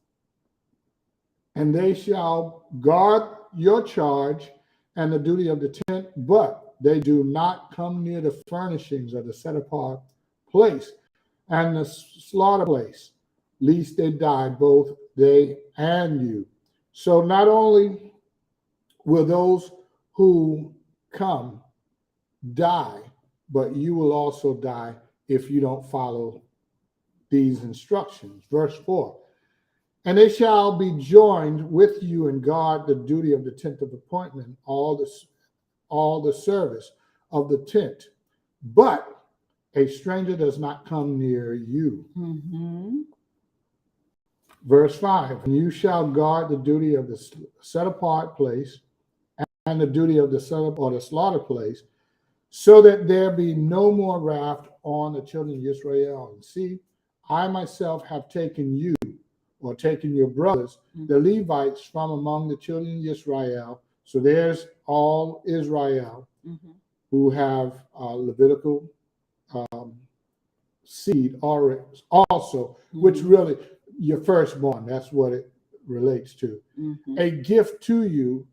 S2: And they shall guard your charge and the duty of the tent, but they do not come near the furnishings of the set apart place and the slaughter place, lest they die, both they and you. So not only will those who come die, but you will also die if you don't follow these instructions. Verse 4. And they shall be joined with you and guard the duty of the tent of appointment, all the service of the tent. But a stranger does not come near you.
S1: Mm-hmm.
S2: Verse 5. And you shall guard the duty of the set apart place and the duty of the set up or the slaughter place, so that there be no more wrath on the children of Israel. And see, I myself have taken you, or taken your brothers, the Levites, from among the children of Israel. So there's all Israel who have Levitical seed also, which really, your firstborn, that's what it relates to. A gift to you,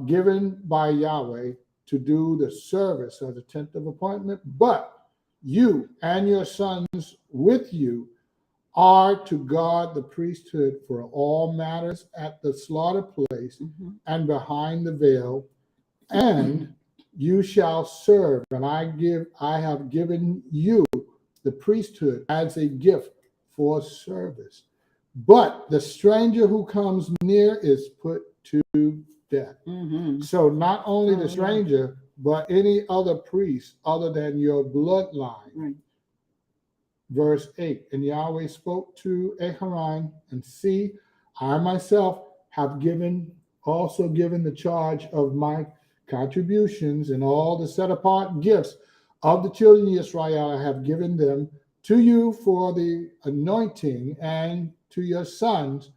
S2: given by Yahweh to do the service of the tent of appointment, but you and your sons with you are to guard the priesthood for all matters at the slaughter place and behind the veil, and you shall serve. And I have given you the priesthood as a gift for service. But the stranger who comes near is put to death. So not only the stranger, but any other priest other than your bloodline.
S1: Right.
S2: Verse 8, and Yahweh spoke to Aaron, and see, I myself have also given the charge of my contributions and all the set apart gifts of the children of Israel I have given them to you for the anointing and to your sons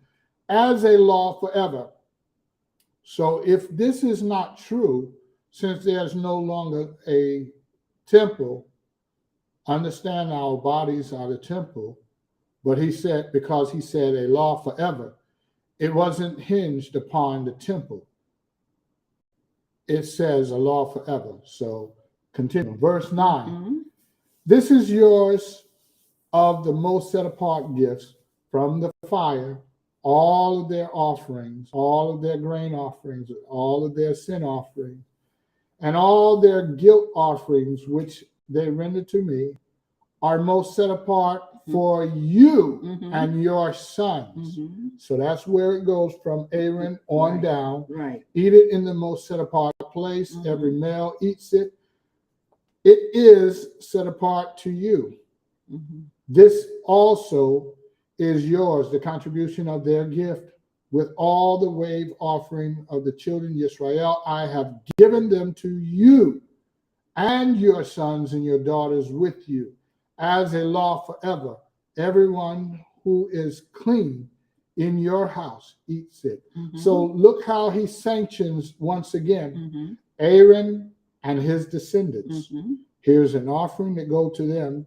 S2: as a law forever. So if this is not true, since there's no longer a temple, understand our bodies are the temple, but he said, because he said a law forever, it wasn't hinged upon the temple. It says a law forever. So continue. Verse 9.
S1: Mm-hmm.
S2: This is yours of the most set apart gifts from the fire, all of their offerings, all of their grain offerings, all of their sin offerings, and all their guilt offerings, which they render to me, are most set apart for you and your sons. So that's where it goes from Aaron on down.
S1: Right.
S2: Eat it in the most set apart place. Every male eats it. It is set apart to you. This also is yours, the contribution of their gift, with all the wave offering of the children of Israel. I have given them to you and your sons and your daughters with you as a law forever. Everyone who is clean in your house eats it. So look how he sanctions once again Aaron and his descendants. Here's an offering that go to them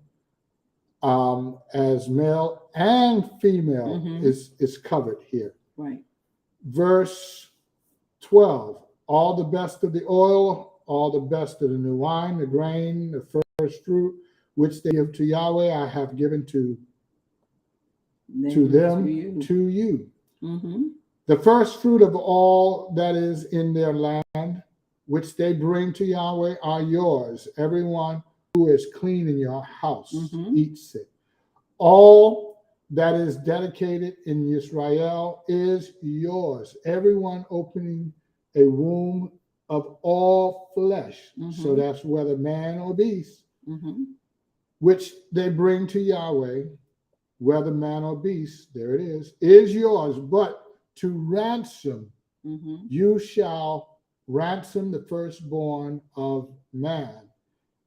S2: as male and female is covered here.
S1: Right.
S2: Verse 12, all the best of the oil, all the best of the new wine, the grain, the first fruit, which they give to Yahweh, I have given to them, to you. The first fruit of all that is in their land, which they bring to Yahweh, are yours. Everyone who is clean in your house eats it. All that is dedicated in Israel is yours. Everyone opening a womb of all flesh, so that's whether man or beast, which they bring to Yahweh, whether man or beast, there it is yours. But to ransom, you shall ransom the firstborn of man,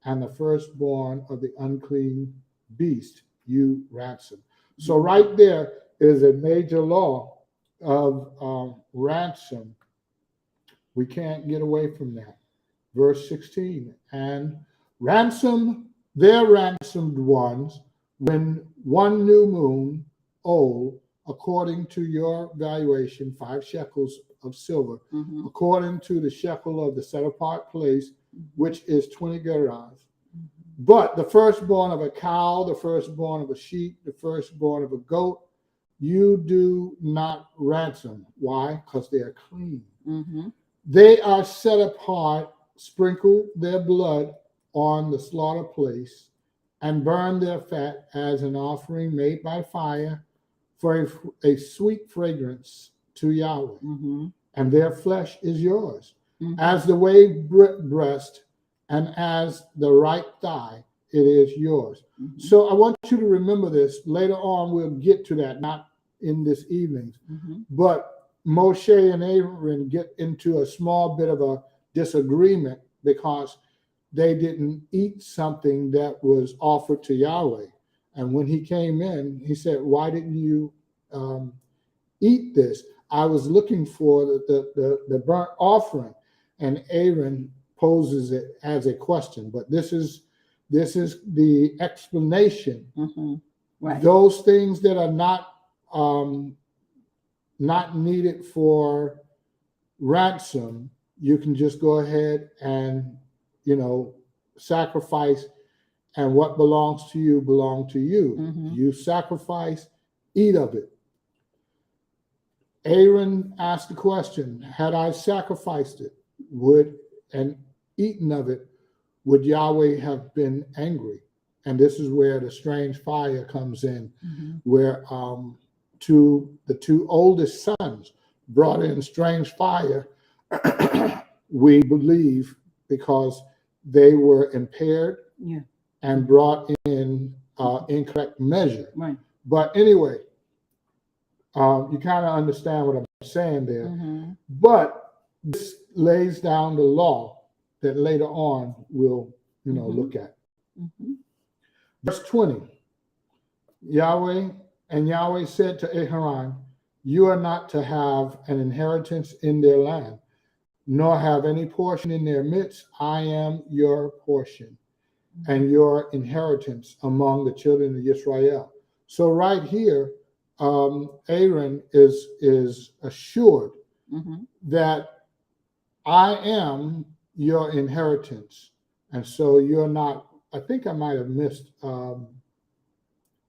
S2: and the firstborn of the unclean beast you ransom. So right there is a major law of ransom. We can't get away from that. Verse 16, and ransom their ransomed ones when one new moon old, according to your valuation, 5 shekels of silver, according to the shekel of the set apart place, which is 20 gerahs. But the firstborn of a cow, the firstborn of a sheep, the firstborn of a goat, you do not ransom. Why? Because they are clean. They are set apart. Sprinkle their blood on the slaughter place and burn their fat as an offering made by fire for a sweet fragrance to Yahweh. And their flesh is yours. As the wave breast and as the right thigh, it is yours. So I want you to remember this. Later on, we'll get to that, not in this evening. But Moshe and Aaron get into a small bit of a disagreement because they didn't eat something that was offered to Yahweh. And when he came in, he said, why didn't you eat this? I was looking for the burnt offering. And Aaron poses it as a question, but this is the explanation.
S1: Right.
S2: Those things that are not needed for ransom, you can just go ahead and sacrifice, and what belongs to you belong to you. You sacrifice, eat of it. Aaron asked the question, had I sacrificed it, and eaten of it, would Yahweh have been angry? And this is where the strange fire comes in, where the two oldest sons brought in strange fire, we believe, because they were impaired and brought in incorrect measure.
S1: Right.
S2: But anyway, you kind of understand what I'm saying there. But this lays down the law that later on we'll look at.
S1: Mhm.
S2: Verse 20. Yahweh said to Aharon, you are not to have an inheritance in their land, nor have any portion in their midst. I am your portion and your inheritance among the children of Israel. So right here, Aaron is assured that I am your inheritance. And so you're not, I think I might have missed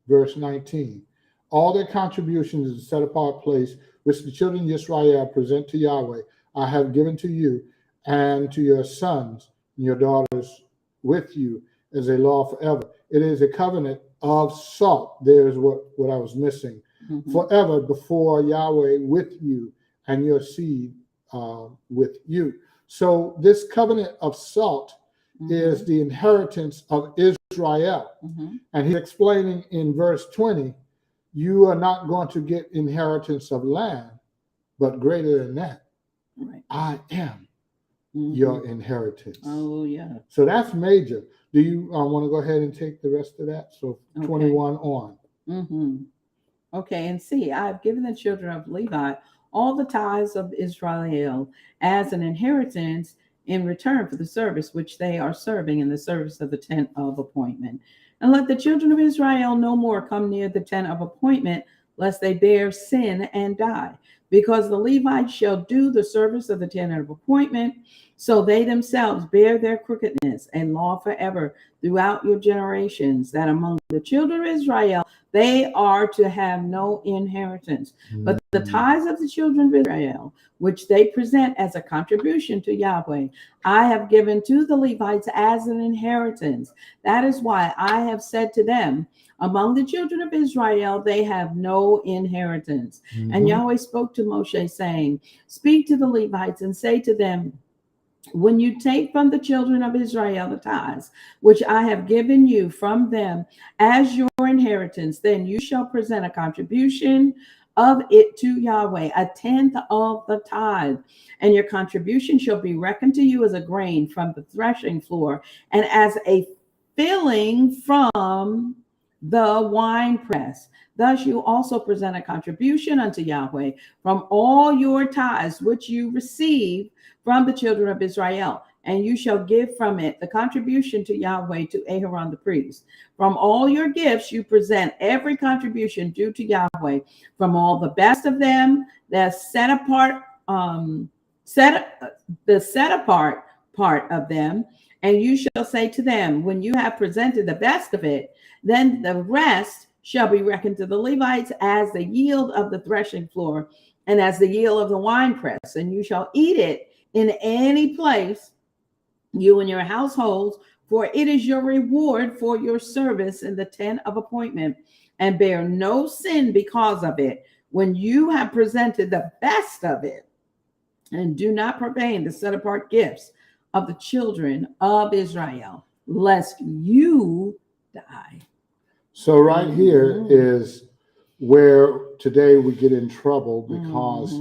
S2: verse 19. All their contributions is a set apart place which the children of Israel present to Yahweh. I have given to you and to your sons and your daughters with you as a law forever. It is a covenant of salt. There's what I was missing. Forever before Yahweh with you and your seed with you. So this covenant of salt is the inheritance of Israel. And he's explaining in verse 20, you are not going to get inheritance of land, but greater than that, I am your inheritance.
S1: Oh, yeah.
S2: So that's major. Do you want to go ahead and take the rest of that? So 21 on.
S1: Okay, and see, I've given the children of Levi all the tithes of Israel as an inheritance in return for the service which they are serving in the service of the tent of appointment. And let the children of Israel no more come near the tent of appointment, lest they bear sin and die. Because the Levites shall do the service of the tent of appointment, so they themselves bear their crookedness, a law forever throughout your generations, that among the children of Israel they are to have no inheritance. But the tithes of the children of Israel, which they present as a contribution to Yahweh, I have given to the Levites as an inheritance. That is why I have said to them, among the children of Israel, they have no inheritance. And Yahweh spoke to Moshe, saying, speak to the Levites and say to them, when you take from the children of Israel the tithes, which I have given you from them as your inheritance, then you shall present a contribution of it to Yahweh, a tenth of the tithe. And your contribution shall be reckoned to you as a grain from the threshing floor, and as a filling from the winepress. Thus you also present a contribution unto Yahweh from all your tithes which you receive from the children of Israel, and you shall give from it the contribution to Yahweh to Aharon the priest. From all your gifts you present every contribution due to Yahweh, from all the best of them, the set apart part of them. And you shall say to them, when you have presented the best of it, then the rest shall be reckoned to the Levites as the yield of the threshing floor and as the yield of the winepress. And you shall eat it in any place, you and your households, for it is your reward for your service in the tent of appointment, and bear no sin because of it when you have presented the best of it. And do not profane the set apart gifts of the children of Israel, lest you die.
S2: So right here is where today we get in trouble, because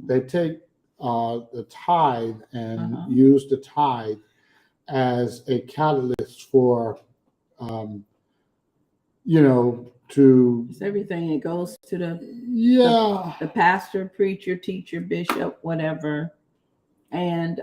S2: they take the tithe and use the tithe as a catalyst for, to
S1: It's everything. It goes to the pastor, preacher, teacher, bishop, whatever. And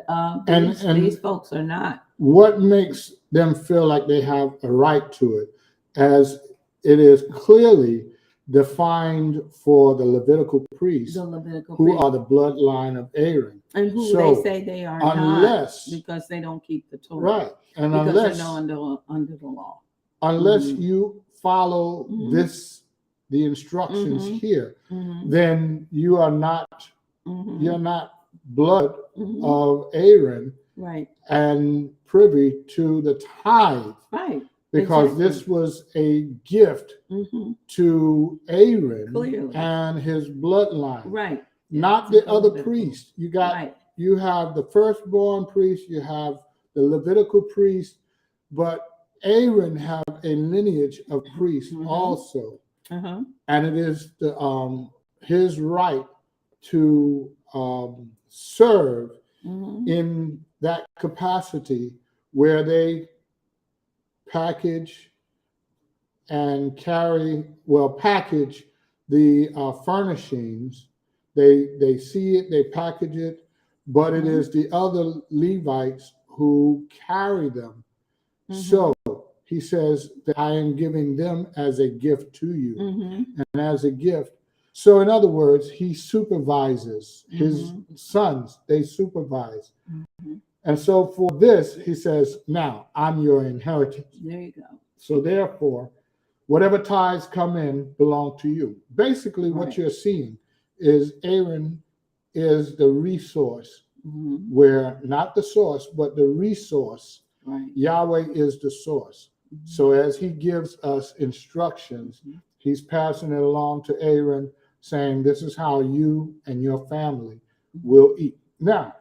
S1: these folks are not.
S2: What makes them feel like they have a right to it, as it is clearly defined for the Levitical priests, are the bloodline of Aaron.
S1: And who they say they are not, because they don't keep the Torah.
S2: Right. And
S1: because
S2: unless
S1: they're under the law.
S2: Unless you follow the instructions here, then you are not you're not blood of Aaron,
S1: right,
S2: and privy to the tithe,
S1: right,
S2: because this was a gift to Aaron and his bloodline,
S1: right,
S2: not the other priests. You have the firstborn priest, you have the Levitical priest, but Aaron have a lineage of priests also, and it is his right to serve in that capacity, where they package package the furnishings. They see it, they package it, but it is the other Levites who carry them. So he says that I am giving them as a gift to you, and as a gift. So in other words, he supervises his sons. They supervise. And so for this, he says, now I'm your inheritance.
S1: There you go.
S2: So therefore, whatever tithes come in belong to you. Basically, what you're seeing is Aaron is the resource, where not the source, but the resource.
S1: Right.
S2: Yahweh is the source. So as he gives us instructions, he's passing it along to Aaron, saying, this is how you and your family will eat. Now,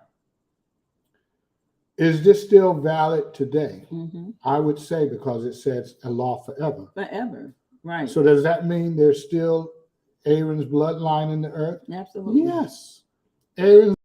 S2: is this still valid today? I would say, because it says a law forever.
S1: Forever. Right.
S2: So does that mean there's still Aaron's bloodline in the earth?
S1: Absolutely.
S2: Yes. Aaron's